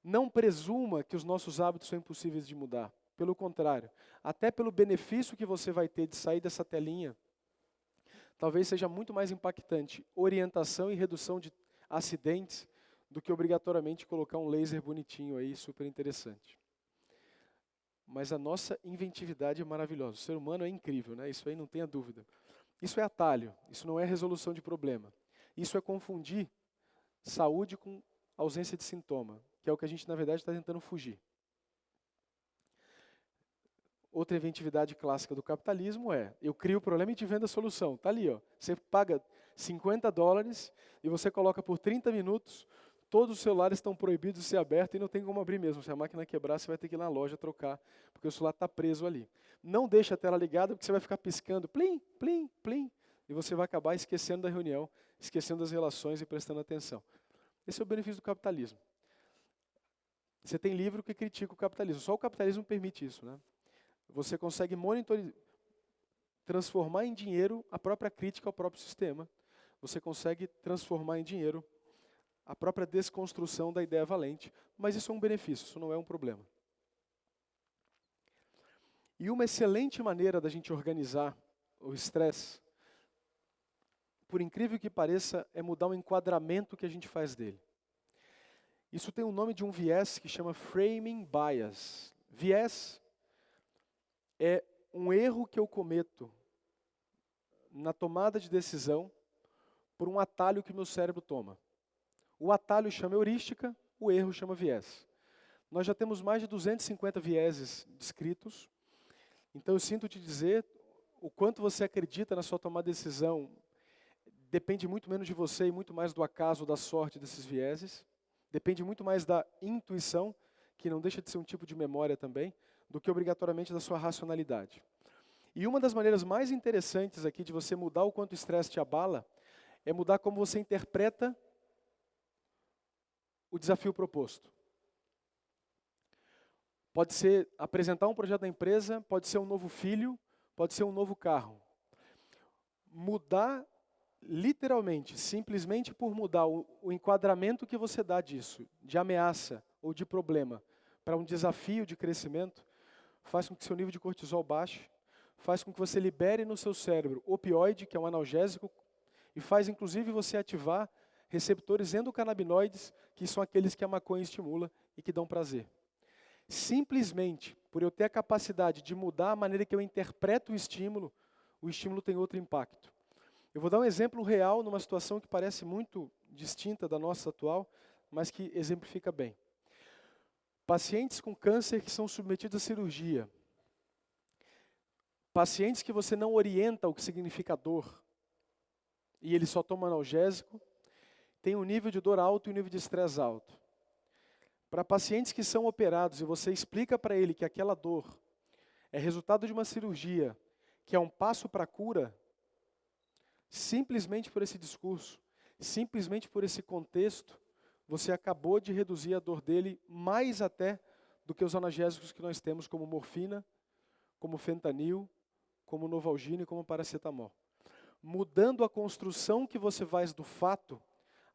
Não presuma que os nossos hábitos são impossíveis de mudar. Pelo contrário, até pelo benefício que você vai ter de sair dessa telinha, talvez seja muito mais impactante orientação e redução de acidentes do que obrigatoriamente colocar um laser bonitinho aí, super interessante. Mas a nossa inventividade é maravilhosa. O ser humano é incrível, né? Isso aí não tenha dúvida. Isso é atalho, isso não é resolução de problema. Isso é confundir saúde com ausência de sintoma, que é o que a gente, na verdade, está tentando fugir. Outra inventividade clássica do capitalismo é, eu crio o problema e te vendo a solução. Está ali, ó. Você paga $50 e você coloca por 30 minutos, todos os celulares estão proibidos de ser abertos e não tem como abrir mesmo. Se a máquina quebrar, você vai ter que ir na loja trocar, porque o celular está preso ali. Não deixa a tela ligada, porque você vai ficar piscando, plim, plim, plim, e você vai acabar esquecendo da reunião, esquecendo das relações e prestando atenção. Esse é o benefício do capitalismo. Você tem livro que critica o capitalismo, só o capitalismo permite isso, né? Você consegue transformar em dinheiro a própria crítica ao próprio sistema. Você consegue transformar em dinheiro a própria desconstrução da ideia valente. Mas isso é um benefício, isso não é um problema. E uma excelente maneira da gente organizar o estresse, por incrível que pareça, é mudar o enquadramento que a gente faz dele. Isso tem o nome de um viés que chama framing bias. Viés é um erro que eu cometo na tomada de decisão por um atalho que meu cérebro toma. O atalho chama heurística, o erro chama viés. Nós já temos mais de 250 vieses descritos, então eu sinto te dizer, o quanto você acredita na sua tomada de decisão depende muito menos de você e muito mais do acaso, da sorte desses vieses. Depende muito mais da intuição, que não deixa de ser um tipo de memória também, do que obrigatoriamente da sua racionalidade. E uma das maneiras mais interessantes aqui de você mudar o quanto o estresse te abala, é mudar como você interpreta o desafio proposto. Pode ser apresentar um projeto da empresa, pode ser um novo filho, pode ser um novo carro. Mudar literalmente, simplesmente por mudar o enquadramento que você dá disso, de ameaça ou de problema, para um desafio de crescimento, faz com que seu nível de cortisol baixe, faz com que você libere no seu cérebro opioide, que é um analgésico, e faz inclusive você ativar receptores endocannabinoides, que são aqueles que a maconha estimula e que dão prazer. Simplesmente por eu ter a capacidade de mudar a maneira que eu interpreto o estímulo tem outro impacto. Eu vou dar um exemplo real numa situação que parece muito distinta da nossa atual, mas que exemplifica bem. Pacientes com câncer que são submetidos à cirurgia. Pacientes que você não orienta o que significa dor, e ele só toma analgésico, tem um nível de dor alto e um nível de estresse alto. Para pacientes que são operados e você explica para ele que aquela dor é resultado de uma cirurgia, que é um passo para a cura, simplesmente por esse discurso, simplesmente por esse contexto, você acabou de reduzir a dor dele mais até do que os analgésicos que nós temos, como morfina, como fentanil, como novalgina e como paracetamol. Mudando a construção que você faz do fato,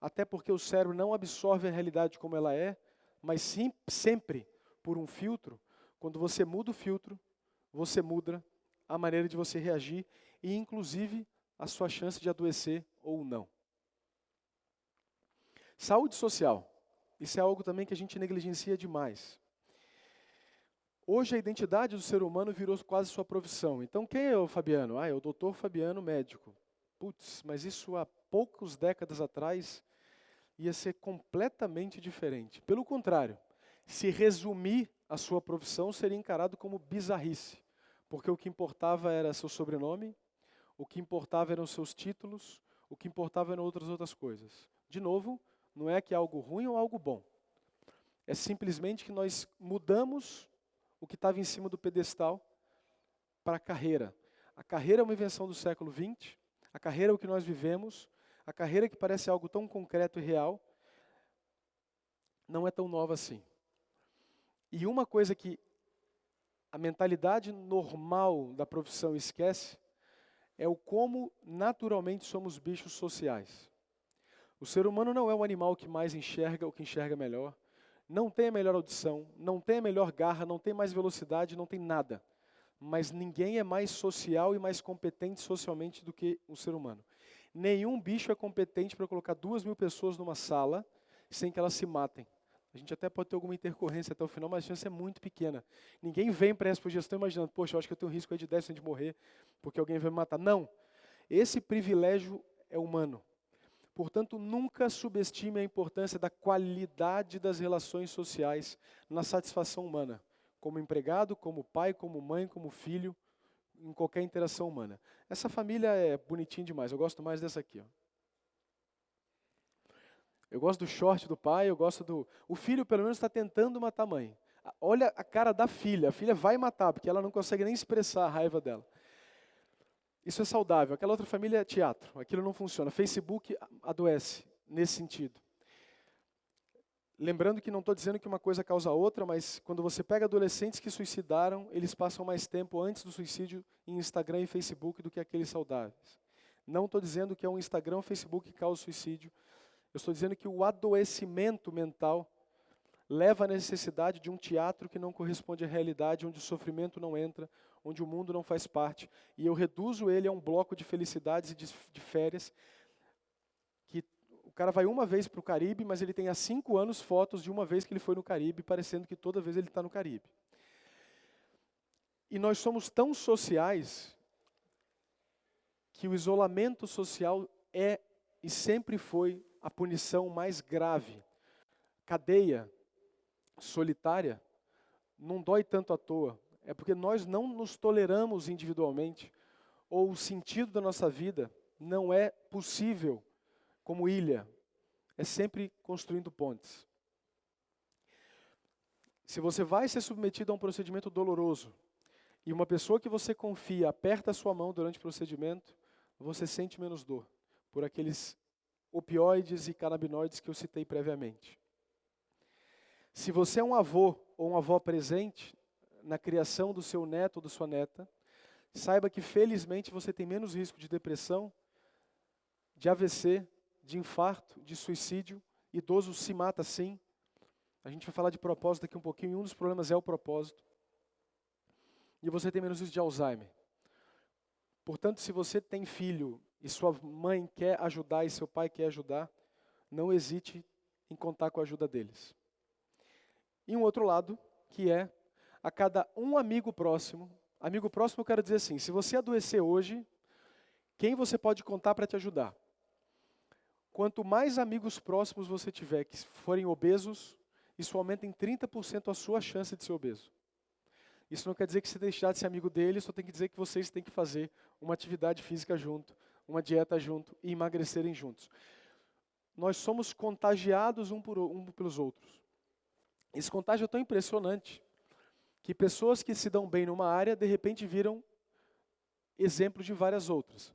até porque o cérebro não absorve a realidade como ela é, mas sim, sempre por um filtro. Quando você muda o filtro, você muda a maneira de você reagir e, inclusive, a sua chance de adoecer ou não. Saúde social. Isso é algo também que a gente negligencia demais. Hoje a identidade do ser humano virou quase sua profissão. Então quem é o Fabiano? É o doutor Fabiano, médico. Putz, mas isso há poucas décadas atrás ia ser completamente diferente. Pelo contrário, se resumir a sua profissão seria encarado como bizarrice, porque o que importava era seu sobrenome, o que importava eram seus títulos, o que importava eram outras coisas. De novo, não é que é algo ruim ou algo bom. É simplesmente que nós mudamos o que estava em cima do pedestal para a carreira. A carreira é uma invenção do século XX, a carreira é o que nós vivemos, a carreira que parece algo tão concreto e real, não é tão nova assim. E uma coisa que a mentalidade normal da profissão esquece é o como naturalmente somos bichos sociais. O ser humano não é o animal que mais enxerga ou que enxerga melhor, não tem a melhor audição, não tem a melhor garra, não tem mais velocidade, não tem nada. Mas ninguém é mais social e mais competente socialmente do que o ser humano. Nenhum bicho é competente para colocar 2.000 pessoas numa sala sem que elas se matem. A gente até pode ter alguma intercorrência até o final, mas a chance é muito pequena. Ninguém vem para essa gestão imaginando, poxa, eu acho que eu tenho um risco aí de 10% de morrer, porque alguém vai me matar. Não. Esse privilégio é humano. Portanto, nunca subestime a importância da qualidade das relações sociais na satisfação humana. Como empregado, como pai, como mãe, como filho, em qualquer interação humana. Essa família é bonitinha demais, eu gosto mais dessa aqui, ó. Eu gosto do short do pai, eu gosto do... O filho, pelo menos, está tentando matar a mãe. Olha a cara da filha. A filha vai matar, porque ela não consegue nem expressar a raiva dela. Isso é saudável. Aquela outra família é teatro. Aquilo não funciona. Facebook adoece nesse sentido. Lembrando que não estou dizendo que uma coisa causa a outra, mas quando você pega adolescentes que suicidaram, eles passam mais tempo antes do suicídio em Instagram e Facebook do que aqueles saudáveis. Não estou dizendo que é um Instagram ou Facebook que causa suicídio. Eu estou dizendo que o adoecimento mental leva à necessidade de um teatro que não corresponde à realidade, onde o sofrimento não entra, onde o mundo não faz parte. E eu reduzo ele a um bloco de felicidades e de férias, que o cara vai uma vez para o Caribe, mas ele tem há 5 anos fotos de uma vez que ele foi no Caribe, parecendo que toda vez ele está no Caribe. E nós somos tão sociais que o isolamento social é e sempre foi a punição mais grave. Cadeia solitária não dói tanto à toa. É porque nós não nos toleramos individualmente, ou o sentido da nossa vida não é possível como ilha. É sempre construindo pontes. Se você vai ser submetido a um procedimento doloroso, e uma pessoa que você confia aperta a sua mão durante o procedimento, você sente menos dor, por aqueles opioides e canabinoides que eu citei previamente. Se você é um avô ou uma avó presente na criação do seu neto ou da sua neta, saiba que felizmente você tem menos risco de depressão, de AVC, de infarto, de suicídio. Idoso se mata sim. A gente vai falar de propósito daqui um pouquinho, e um dos problemas é o propósito. E você tem menos risco de Alzheimer. Portanto, se você tem filho e sua mãe quer ajudar e seu pai quer ajudar, não hesite em contar com a ajuda deles. E um outro lado, que é a cada um amigo próximo eu quero dizer assim, se você adoecer hoje, quem você pode contar para te ajudar? Quanto mais amigos próximos você tiver que forem obesos, isso aumenta em 30% a sua chance de ser obeso. Isso não quer dizer que você deixar de ser amigo dele, só tem que dizer que vocês têm que fazer uma atividade física junto, uma dieta junto e emagrecerem juntos. Nós somos contagiados um pelos outros. Esse contágio é tão impressionante que pessoas que se dão bem numa área, de repente viram exemplos de várias outras.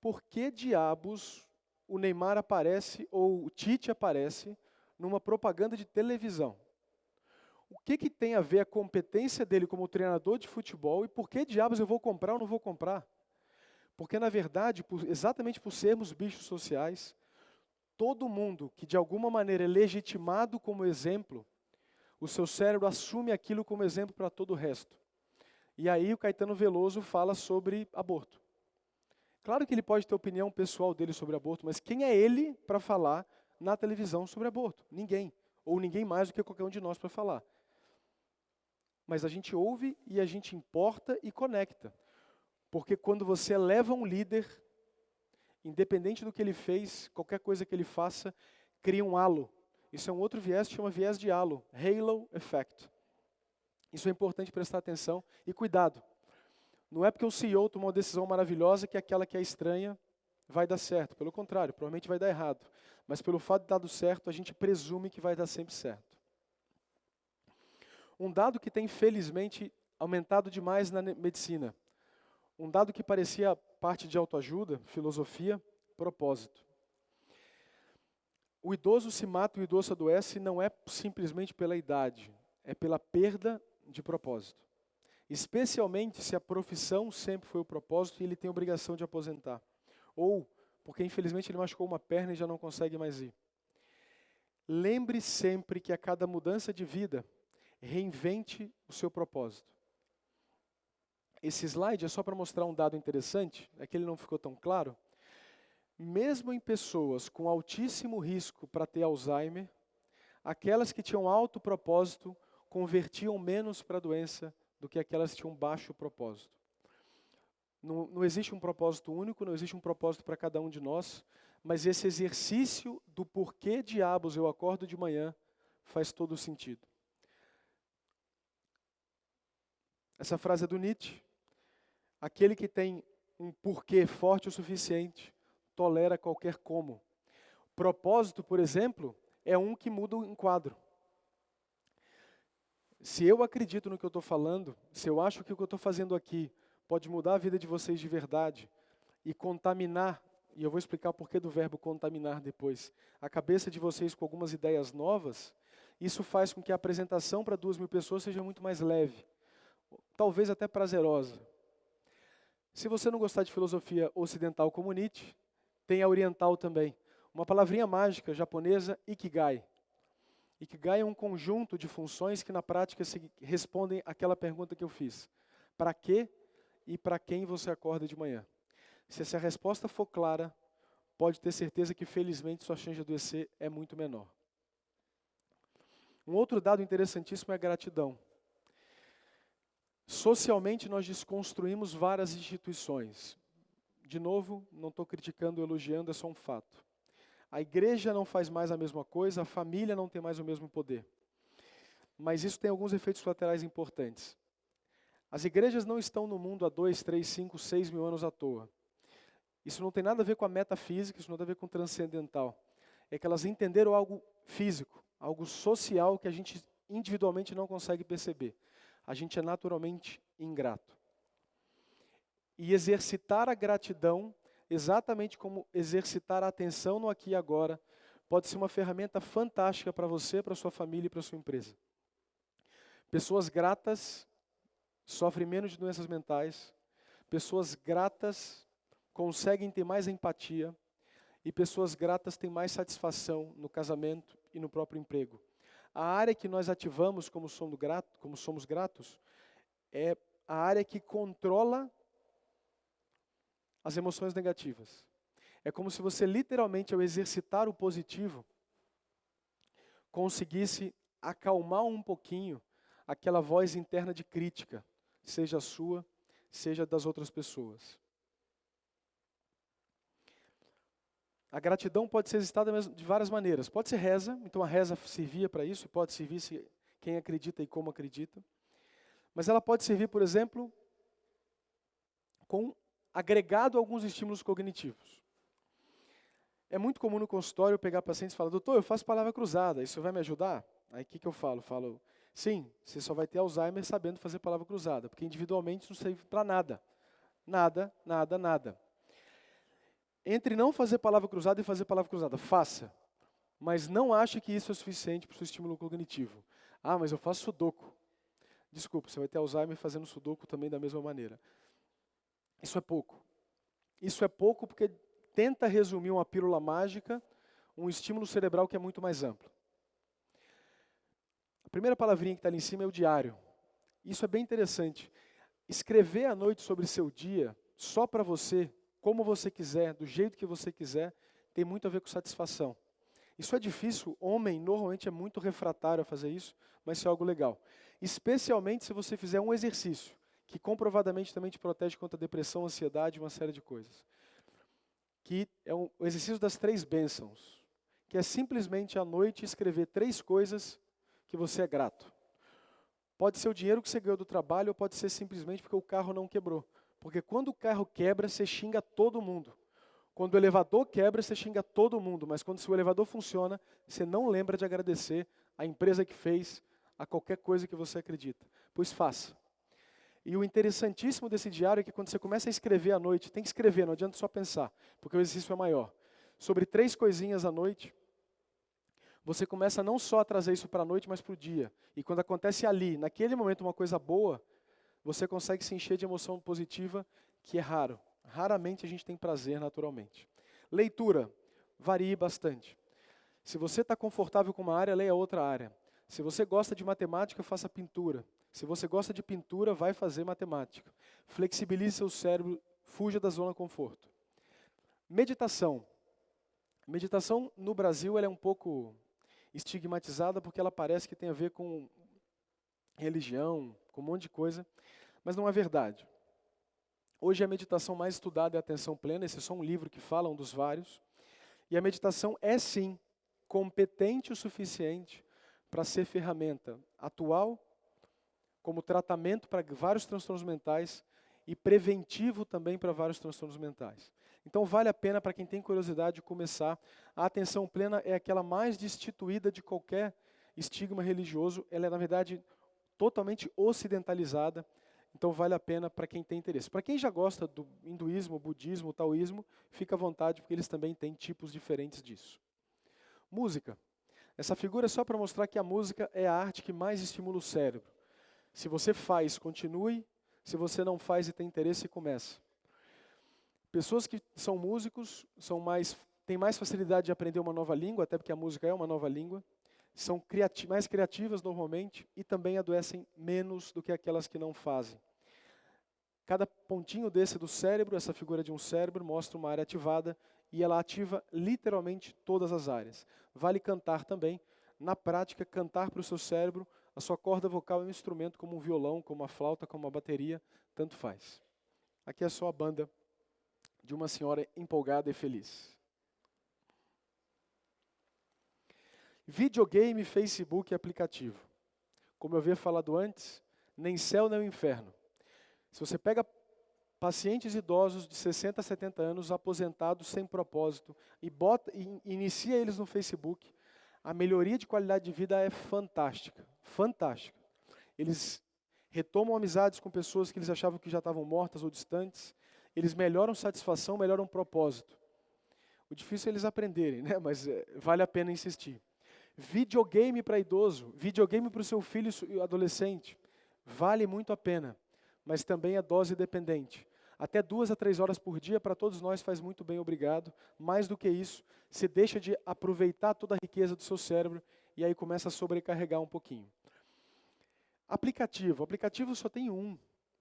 Por que diabos o Neymar aparece ou o Tite aparece numa propaganda de televisão? O que tem a ver a competência dele como treinador de futebol e por que diabos eu vou comprar ou não vou comprar? Porque, na verdade, exatamente por sermos bichos sociais, todo mundo que de alguma maneira é legitimado como exemplo, o seu cérebro assume aquilo como exemplo para todo o resto. E aí o Caetano Veloso fala sobre aborto. Claro que ele pode ter opinião pessoal dele sobre aborto, mas quem é ele para falar na televisão sobre aborto? Ninguém. Ou ninguém mais do que qualquer um de nós para falar. mas a gente ouve e a gente importa e conecta. Porque quando você eleva um líder, independente do que ele fez, qualquer coisa que ele faça, cria um halo. Isso é um outro viés que chama viés de halo, halo effect. Isso é importante prestar atenção e cuidado. Não é porque o CEO tomou uma decisão maravilhosa que aquela que é estranha vai dar certo. Pelo contrário, provavelmente vai dar errado. Mas pelo fato de dar certo, a gente presume que vai dar sempre certo. Um dado que tem, felizmente, aumentado demais na medicina. Um dado que parecia parte de autoajuda, filosofia, propósito. O idoso se mata, o idoso adoece, não é simplesmente pela idade, é pela perda de propósito. Especialmente se a profissão sempre foi o propósito e ele tem a obrigação de aposentar. Ou porque infelizmente ele machucou uma perna e já não consegue mais ir. Lembre sempre que a cada mudança de vida, reinvente o seu propósito. Esse slide é só para mostrar um dado interessante, é que ele não ficou tão claro. Mesmo em pessoas com altíssimo risco para ter Alzheimer, aquelas que tinham alto propósito convertiam menos para a doença do que aquelas que tinham baixo propósito. Não existe um propósito único, não existe um propósito para cada um de nós, mas esse exercício do porquê diabos eu acordo de manhã faz todo sentido. Essa frase é do Nietzsche. Aquele que tem um porquê forte o suficiente tolera qualquer como. Propósito, por exemplo, é um que muda o enquadro. Se eu acredito no que eu estou falando, se eu acho que o que eu estou fazendo aqui pode mudar a vida de vocês de verdade e contaminar, e eu vou explicar o porquê do verbo contaminar depois, a cabeça de vocês com algumas ideias novas, isso faz com que a apresentação para 2.000 pessoas seja muito mais leve, talvez até prazerosa. Se você não gostar de filosofia ocidental como Nietzsche, tem a oriental também. Uma palavrinha mágica japonesa, Ikigai. Ikigai é um conjunto de funções que na prática respondem àquela pergunta que eu fiz. Para quê e para quem você acorda de manhã? Se essa resposta for clara, pode ter certeza que felizmente sua chance de adoecer é muito menor. Um outro dado interessantíssimo é a gratidão. Socialmente nós desconstruímos várias instituições. De novo, não estou criticando ou elogiando, é só um fato. A igreja não faz mais a mesma coisa, a família não tem mais o mesmo poder. Mas isso tem alguns efeitos colaterais importantes. As igrejas não estão no mundo há 2, 3, 5, 6 mil anos à toa. Isso não tem nada a ver com a metafísica, isso não tem nada a ver com o transcendental. É que elas entenderam algo físico, algo social que a gente individualmente não consegue perceber. A gente é naturalmente ingrato. E exercitar a gratidão, exatamente como exercitar a atenção no aqui e agora, pode ser uma ferramenta fantástica para você, para sua família e para sua empresa. Pessoas gratas sofrem menos de doenças mentais, pessoas gratas conseguem ter mais empatia e pessoas gratas têm mais satisfação no casamento e no próprio emprego. A área que nós ativamos como somos gratos é a área que controla as emoções negativas. É como se você literalmente, ao exercitar o positivo, conseguisse acalmar um pouquinho aquela voz interna de crítica, seja a sua, seja das outras pessoas. A gratidão pode ser exercitada de várias maneiras. Pode ser reza, então a reza servia para isso, pode servir se quem acredita e como acredita. Mas ela pode servir, por exemplo, com agregado a alguns estímulos cognitivos. É muito comum no consultório eu pegar pacientes e falar, doutor, eu faço palavra cruzada, isso vai me ajudar? Aí o que eu falo? Falo, sim, você só vai ter Alzheimer sabendo fazer palavra cruzada, porque individualmente não serve para nada. Nada, nada, nada. Entre não fazer palavra cruzada e fazer palavra cruzada, faça. Mas não ache que isso é suficiente para o seu estímulo cognitivo. Ah, mas eu faço sudoku. Desculpa, você vai ter Alzheimer fazendo sudoku também da mesma maneira. Isso é pouco. Isso é pouco porque tenta resumir uma pílula mágica, um estímulo cerebral que é muito mais amplo. A primeira palavrinha que está ali em cima é o diário. Isso é bem interessante. Escrever à noite sobre seu dia, só para você, como você quiser, do jeito que você quiser, tem muito a ver com satisfação. Isso é difícil, homem normalmente é muito refratário a fazer isso, mas isso é algo legal. Especialmente se você fizer um exercício, que comprovadamente também te protege contra depressão, ansiedade e uma série de coisas. Que é o exercício das 3 bênçãos, que é simplesmente à noite escrever 3 coisas que você é grato. Pode ser o dinheiro que você ganhou do trabalho, ou pode ser simplesmente porque o carro não quebrou. Porque quando o carro quebra, você xinga todo mundo. Quando o elevador quebra, você xinga todo mundo. Mas quando o elevador funciona, você não lembra de agradecer a empresa que fez, a qualquer coisa que você acredita. Pois faça. E o interessantíssimo desse diário é que quando você começa a escrever à noite, tem que escrever, não adianta só pensar, porque o exercício é maior. Sobre 3 coisinhas à noite, você começa não só a trazer isso para a noite, mas para o dia. E quando acontece ali, naquele momento, uma coisa boa, você consegue se encher de emoção positiva, que é raro. Raramente a gente tem prazer naturalmente. Leitura, varie bastante. Se você está confortável com uma área, leia outra área. Se você gosta de matemática, faça pintura. Se você gosta de pintura, vai fazer matemática. Flexibilize seu cérebro, fuja da zona de conforto. Meditação. Meditação no Brasil ela é um pouco estigmatizada porque ela parece que tem a ver com religião, com um monte de coisa, mas não é verdade. Hoje a meditação mais estudada é a atenção plena, esse é só um livro que fala, um dos vários. E a meditação é sim competente o suficiente para ser ferramenta atual, como tratamento para vários transtornos mentais e preventivo também para vários transtornos mentais. Então vale a pena para quem tem curiosidade de começar. A atenção plena é aquela mais destituída de qualquer estigma religioso. Ela é, na verdade, totalmente ocidentalizada. Então vale a pena para quem tem interesse. Para quem já gosta do hinduísmo, budismo, taoísmo, fica à vontade, porque eles também têm tipos diferentes disso. Música. Essa figura é só para mostrar que a música é a arte que mais estimula o cérebro. Se você faz, continue. Se você não faz e tem interesse, comece. Pessoas que são músicos têm mais facilidade de aprender uma nova língua, até porque a música é uma nova língua. São mais criativas normalmente e também adoecem menos do que aquelas que não fazem. Cada pontinho desse do cérebro, essa figura de um cérebro, mostra uma área ativada e ela ativa literalmente todas as áreas. Vale cantar também. Na prática, cantar para o seu cérebro, a sua corda vocal é um instrumento como um violão, como uma flauta, como uma bateria, tanto faz. Aqui é só a banda de uma senhora empolgada e feliz. Videogame, Facebook e aplicativo. Como eu havia falado antes, nem céu nem inferno. Se você pega pacientes idosos de 60 a 70 anos, aposentados sem propósito, e inicia eles no Facebook, a melhoria de qualidade de vida é fantástica. Fantástica. Eles retomam amizades com pessoas que eles achavam que já estavam mortas ou distantes. Eles melhoram satisfação, melhoram propósito. O difícil é eles aprenderem, né? Mas vale a pena insistir. Videogame para idoso, videogame para o seu filho e adolescente, vale muito a pena, mas também é dose dependente. Até 2 a 3 horas por dia para todos nós faz muito bem, obrigado. Mais do que isso, você deixa de aproveitar toda a riqueza do seu cérebro e aí começa a sobrecarregar um pouquinho. Aplicativo. Aplicativo só tem um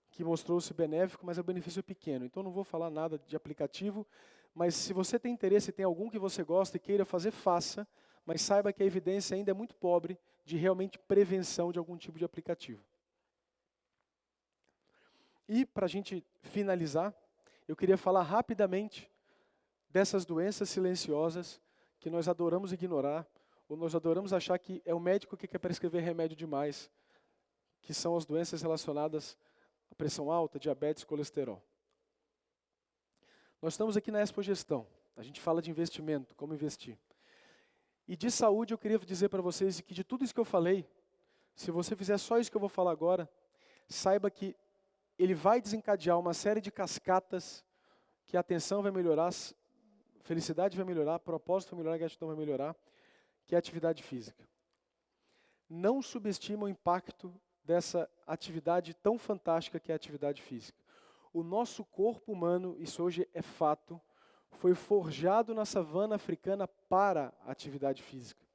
que mostrou-se benéfico, mas o benefício é pequeno. Então não vou falar nada de aplicativo, mas se você tem interesse, tem algum que você gosta e queira fazer, faça, mas saiba que a evidência ainda é muito pobre de realmente prevenção de algum tipo de aplicativo. E para a gente finalizar, eu queria falar rapidamente dessas doenças silenciosas que nós adoramos ignorar, ou nós adoramos achar que é o médico que quer prescrever remédio demais, que são as doenças relacionadas à pressão alta, diabetes, colesterol. Nós estamos aqui na Expo Gestão. A gente fala de investimento, como investir. E de saúde eu queria dizer para vocês que de tudo isso que eu falei, se você fizer só isso que eu vou falar agora, saiba que ele vai desencadear uma série de cascatas que a atenção vai melhorar, a felicidade vai melhorar, propósito vai melhorar, a gratidão vai melhorar, que é a atividade física. Não subestima o impacto dessa atividade tão fantástica que é a atividade física. O nosso corpo humano, isso hoje é fato, foi forjado na savana africana para a atividade física.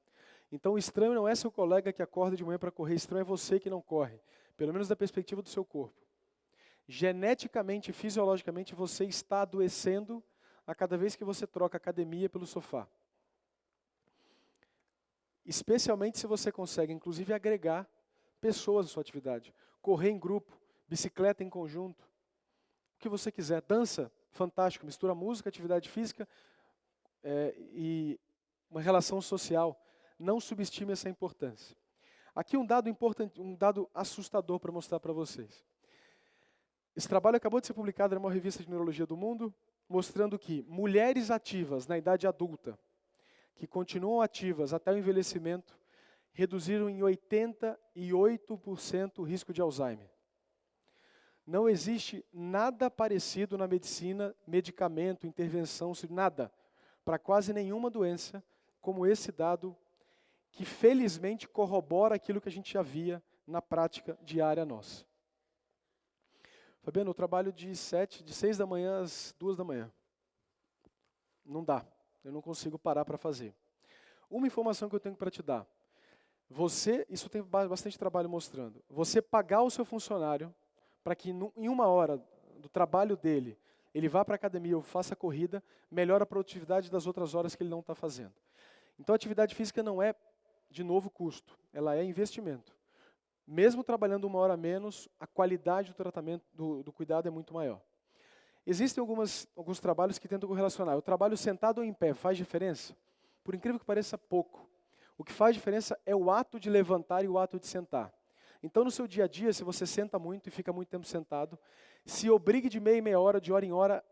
Então o estranho não é seu colega que acorda de manhã para correr, estranho é você que não corre, pelo menos da perspectiva do seu corpo. Geneticamente e fisiologicamente você está adoecendo a cada vez que você troca a academia pelo sofá. especialmente se você consegue, inclusive, agregar pessoas à sua atividade. Correr em grupo, bicicleta em conjunto, o que você quiser. Dança, fantástico, mistura música, atividade física e uma relação social. Não subestime essa importância. Aqui um dado importante, um dado assustador para mostrar para vocês. Esse trabalho acabou de ser publicado em uma revista de neurologia do mundo, mostrando que mulheres ativas na idade adulta, que continuam ativas até o envelhecimento, reduziram em 88% o risco de Alzheimer. Não existe nada parecido na medicina, medicamento, intervenção, nada, para quase nenhuma doença, como esse dado, que felizmente corrobora aquilo que a gente já via na prática diária nossa. Fabiano, eu trabalho de 6 da manhã às 2 da manhã. Não dá, eu não consigo parar para fazer. Uma informação que eu tenho para te dar. Isso tem bastante trabalho mostrando. Você pagar o seu funcionário para que em 1 hora do trabalho dele, ele vá para a academia ou faça corrida, melhora a produtividade das outras horas que ele não está fazendo. Então a atividade física não é, de novo, custo, ela é investimento. Mesmo trabalhando 1 hora menos, a qualidade do tratamento, do cuidado é muito maior. Existem alguns trabalhos que tentam correlacionar. O trabalho sentado ou em pé faz diferença? Por incrível que pareça, pouco. O que faz diferença é o ato de levantar e o ato de sentar. Então, no seu dia a dia, se você senta muito e fica muito tempo sentado, se obrigue de meia em meia hora, de hora em hora,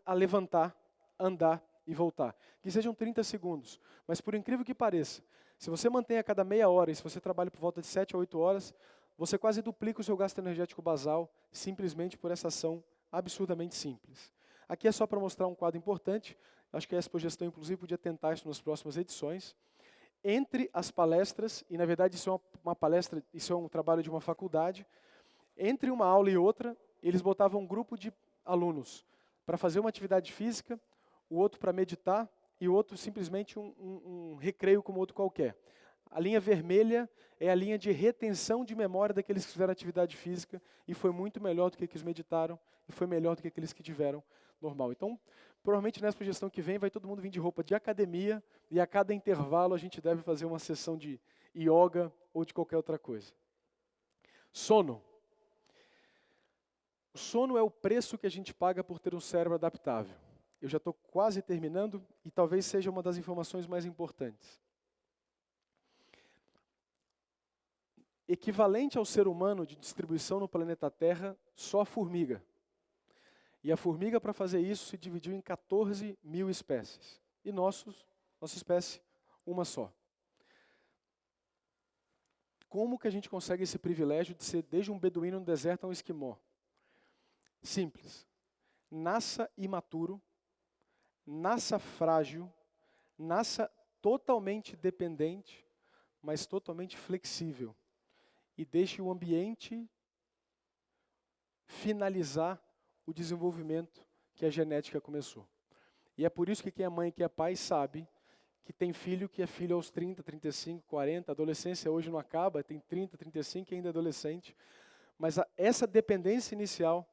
a levantar, andar e voltar. Que sejam 30 segundos. Mas, por incrível que pareça, se você mantém a cada meia hora, e se você trabalha por volta de 7 a 8 horas, você quase duplica o seu gasto energético basal, simplesmente por essa ação absurdamente simples. Aqui é só para mostrar um quadro importante, acho que a Expogestão, inclusive, podia tentar isso nas próximas edições. Entre as palestras, e na verdade isso é uma palestra, isso é um trabalho de uma faculdade, entre uma aula e outra, eles botavam um grupo de alunos para fazer uma atividade física, o outro para meditar, e o outro simplesmente um recreio como outro qualquer. A linha vermelha é a linha de retenção de memória daqueles que fizeram atividade física, e foi muito melhor do que aqueles que meditaram, e foi melhor do que aqueles que tiveram normal. Então, provavelmente nessa projeção que vem, vai todo mundo vir de roupa de academia, e a cada intervalo a gente deve fazer uma sessão de yoga ou de qualquer outra coisa. Sono. O sono é o preço que a gente paga por ter um cérebro adaptável. Eu já estou quase terminando e talvez seja uma das informações mais importantes. Equivalente ao ser humano de distribuição no planeta Terra, só a formiga. E a formiga, para fazer isso, se dividiu em 14 mil espécies. E nossa espécie, uma só. Como que a gente consegue esse privilégio de ser desde um beduíno no deserto a um esquimó? Simples. Nasça imaturo, nasça frágil, nasça totalmente dependente, mas totalmente flexível. E deixe o ambiente finalizar o desenvolvimento que a genética começou. E é por isso que quem é mãe e quem é pai sabe que tem filho que é filho aos 30, 35, 40, a adolescência hoje não acaba, tem 30, 35 e ainda é adolescente. Mas essa dependência inicial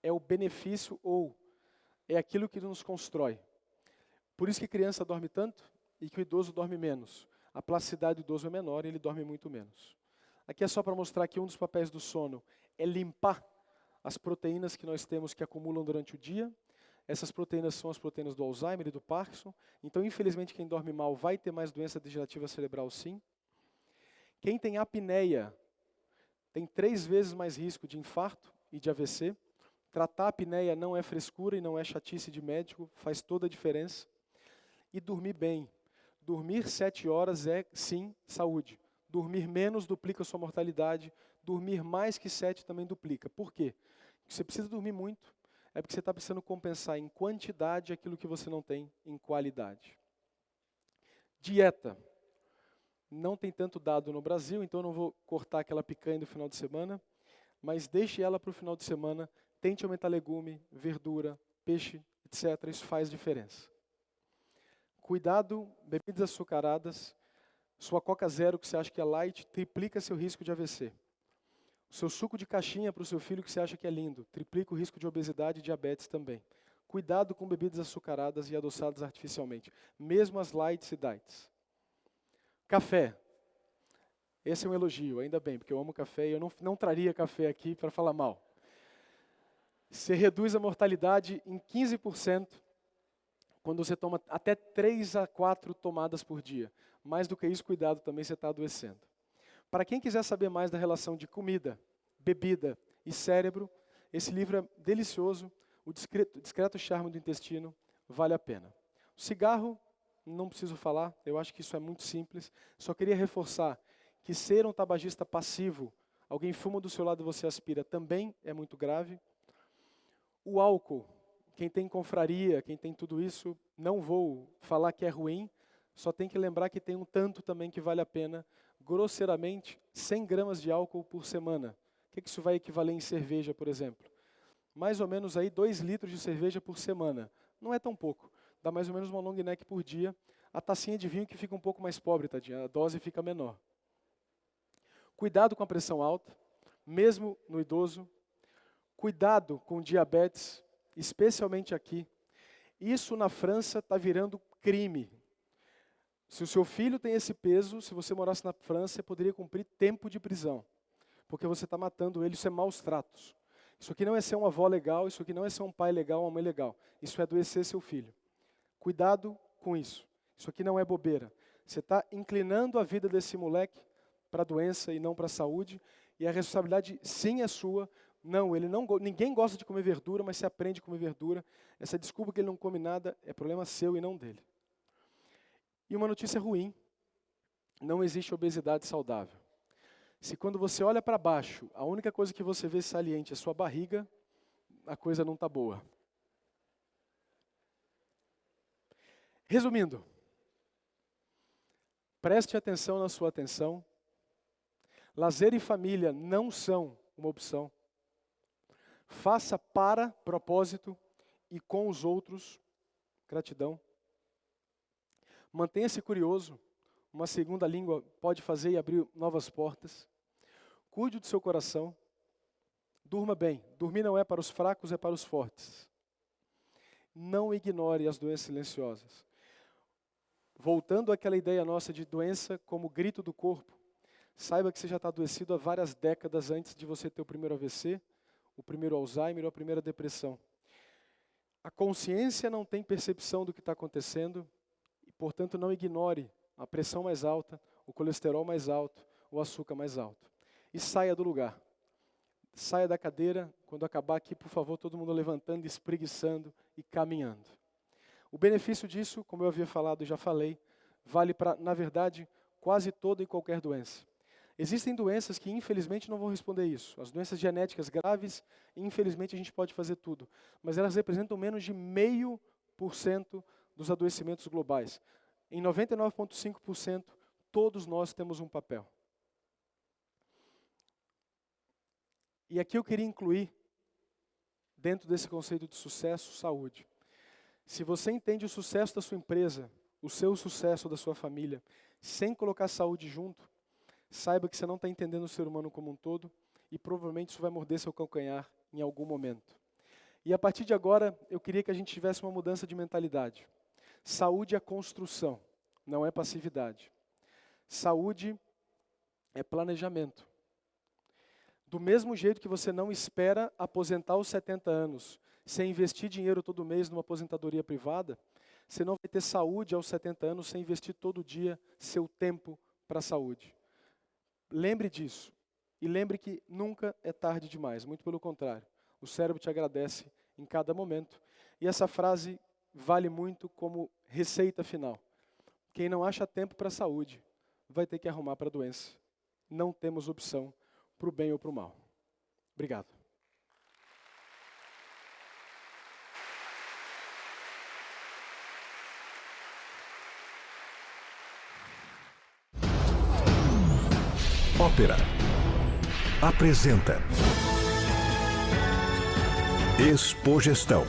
é o benefício ou é aquilo que nos constrói. Por isso que a criança dorme tanto e que o idoso dorme menos. A plasticidade do idoso é menor e ele dorme muito menos. Aqui é só para mostrar que um dos papéis do sono é limpar as proteínas que nós temos que acumulam durante o dia. Essas proteínas são as proteínas do Alzheimer e do Parkinson. Então, infelizmente, quem dorme mal vai ter mais doença degenerativa cerebral, sim. Quem tem apneia tem 3 vezes mais risco de infarto e de AVC. Tratar a apneia não é frescura e não é chatice de médico, faz toda a diferença. E dormir bem. Dormir 7 horas é, sim, saúde. Dormir menos duplica a sua mortalidade. Dormir mais que 7 também duplica. Por quê? Porque você precisa dormir muito. É porque você está precisando compensar em quantidade aquilo que você não tem em qualidade. Dieta. Não tem tanto dado no Brasil, então eu não vou cortar aquela picanha do final de semana, mas deixe ela para o final de semana. Tente aumentar legume, verdura, peixe, etc. Isso faz diferença. Cuidado, bebidas açucaradas. Sua Coca Zero, que você acha que é light, triplica seu risco de AVC. O seu suco de caixinha para o seu filho, que você acha que é lindo, triplica o risco de obesidade e diabetes também. Cuidado com bebidas açucaradas e adoçadas artificialmente, mesmo as lights e diets. Café. Esse é um elogio, ainda bem, porque eu amo café e eu não traria café aqui para falar mal. Você reduz a mortalidade em 15% quando você toma até 3 a 4 tomadas por dia. Mais do que isso, cuidado, também você está adoecendo. Para quem quiser saber mais da relação de comida, bebida e cérebro, esse livro é delicioso, O Discreto Charme do Intestino, vale a pena. O cigarro, não preciso falar, eu acho que isso é muito simples. Só queria reforçar que ser um tabagista passivo, alguém fuma do seu lado e você aspira, também é muito grave. O álcool, quem tem confraria, quem tem tudo isso, não vou falar que é ruim, só tem que lembrar que tem um tanto também que vale a pena. Grosseiramente, 100 gramas de álcool por semana. O que isso vai equivaler em cerveja, por exemplo? Mais ou menos aí 2 litros de cerveja por semana. Não é tão pouco. Dá mais ou menos uma long neck por dia. A tacinha de vinho que fica um pouco mais pobre, tadinha. A dose fica menor. Cuidado com a pressão alta, mesmo no idoso. Cuidado com diabetes, especialmente aqui. Isso na França está virando crime. Se o seu filho tem esse peso, se você morasse na França, você poderia cumprir tempo de prisão. Porque você está matando ele, isso é maus tratos. Isso aqui não é ser uma avó legal, isso aqui não é ser um pai legal, uma mãe legal. Isso é adoecer seu filho. Cuidado com isso. Isso aqui não é bobeira. Você está inclinando a vida desse moleque para a doença e não para a saúde. E a responsabilidade, sim, é sua. Não, ninguém gosta de comer verdura, mas você aprende a comer verdura. Essa desculpa que ele não come nada é problema seu e não dele. E uma notícia ruim, não existe obesidade saudável. Se quando você olha para baixo, a única coisa que você vê saliente é sua barriga, a coisa não está boa. Resumindo, preste atenção na sua atenção. Lazer e família não são uma opção. Faça para propósito e com os outros gratidão. Mantenha-se curioso. Uma segunda língua pode fazer e abrir novas portas. Cuide do seu coração. Durma bem. Dormir não é para os fracos, é para os fortes. Não ignore as doenças silenciosas. Voltando àquela ideia nossa de doença como grito do corpo, saiba que você já está adoecido há várias décadas antes de você ter o primeiro AVC, o primeiro Alzheimer ou a primeira depressão. A consciência não tem percepção do que está acontecendo e, portanto, não ignore a pressão mais alta, o colesterol mais alto, o açúcar mais alto. E saia do lugar. Saia da cadeira, quando acabar aqui, por favor, todo mundo levantando, espreguiçando e caminhando. O benefício disso, como eu havia falado e já falei, vale para, na verdade, quase toda e qualquer doença. Existem doenças que, infelizmente, não vão responder isso. As doenças genéticas graves, infelizmente, a gente pode fazer tudo. Mas elas representam menos de 0,5% dos adoecimentos globais. Em 99,5%, todos nós temos um papel. E aqui eu queria incluir, dentro desse conceito de sucesso, saúde. Se você entende o sucesso da sua empresa, o seu sucesso da sua família, sem colocar saúde junto, saiba que você não está entendendo o ser humano como um todo e provavelmente isso vai morder seu calcanhar em algum momento. E a partir de agora, eu queria que a gente tivesse uma mudança de mentalidade. Saúde é construção, não é passividade. Saúde é planejamento. Do mesmo jeito que você não espera aposentar aos 70 anos, sem investir dinheiro todo mês numa aposentadoria privada, você não vai ter saúde aos 70 anos sem investir todo dia seu tempo para a saúde. Lembre disso. E lembre que nunca é tarde demais, muito pelo contrário. O cérebro te agradece em cada momento. E essa frase vale muito como receita final. Quem não acha tempo para a saúde, vai ter que arrumar para a doença. Não temos opção para o bem ou para o mal. Obrigado. Ópera apresenta Expogestão.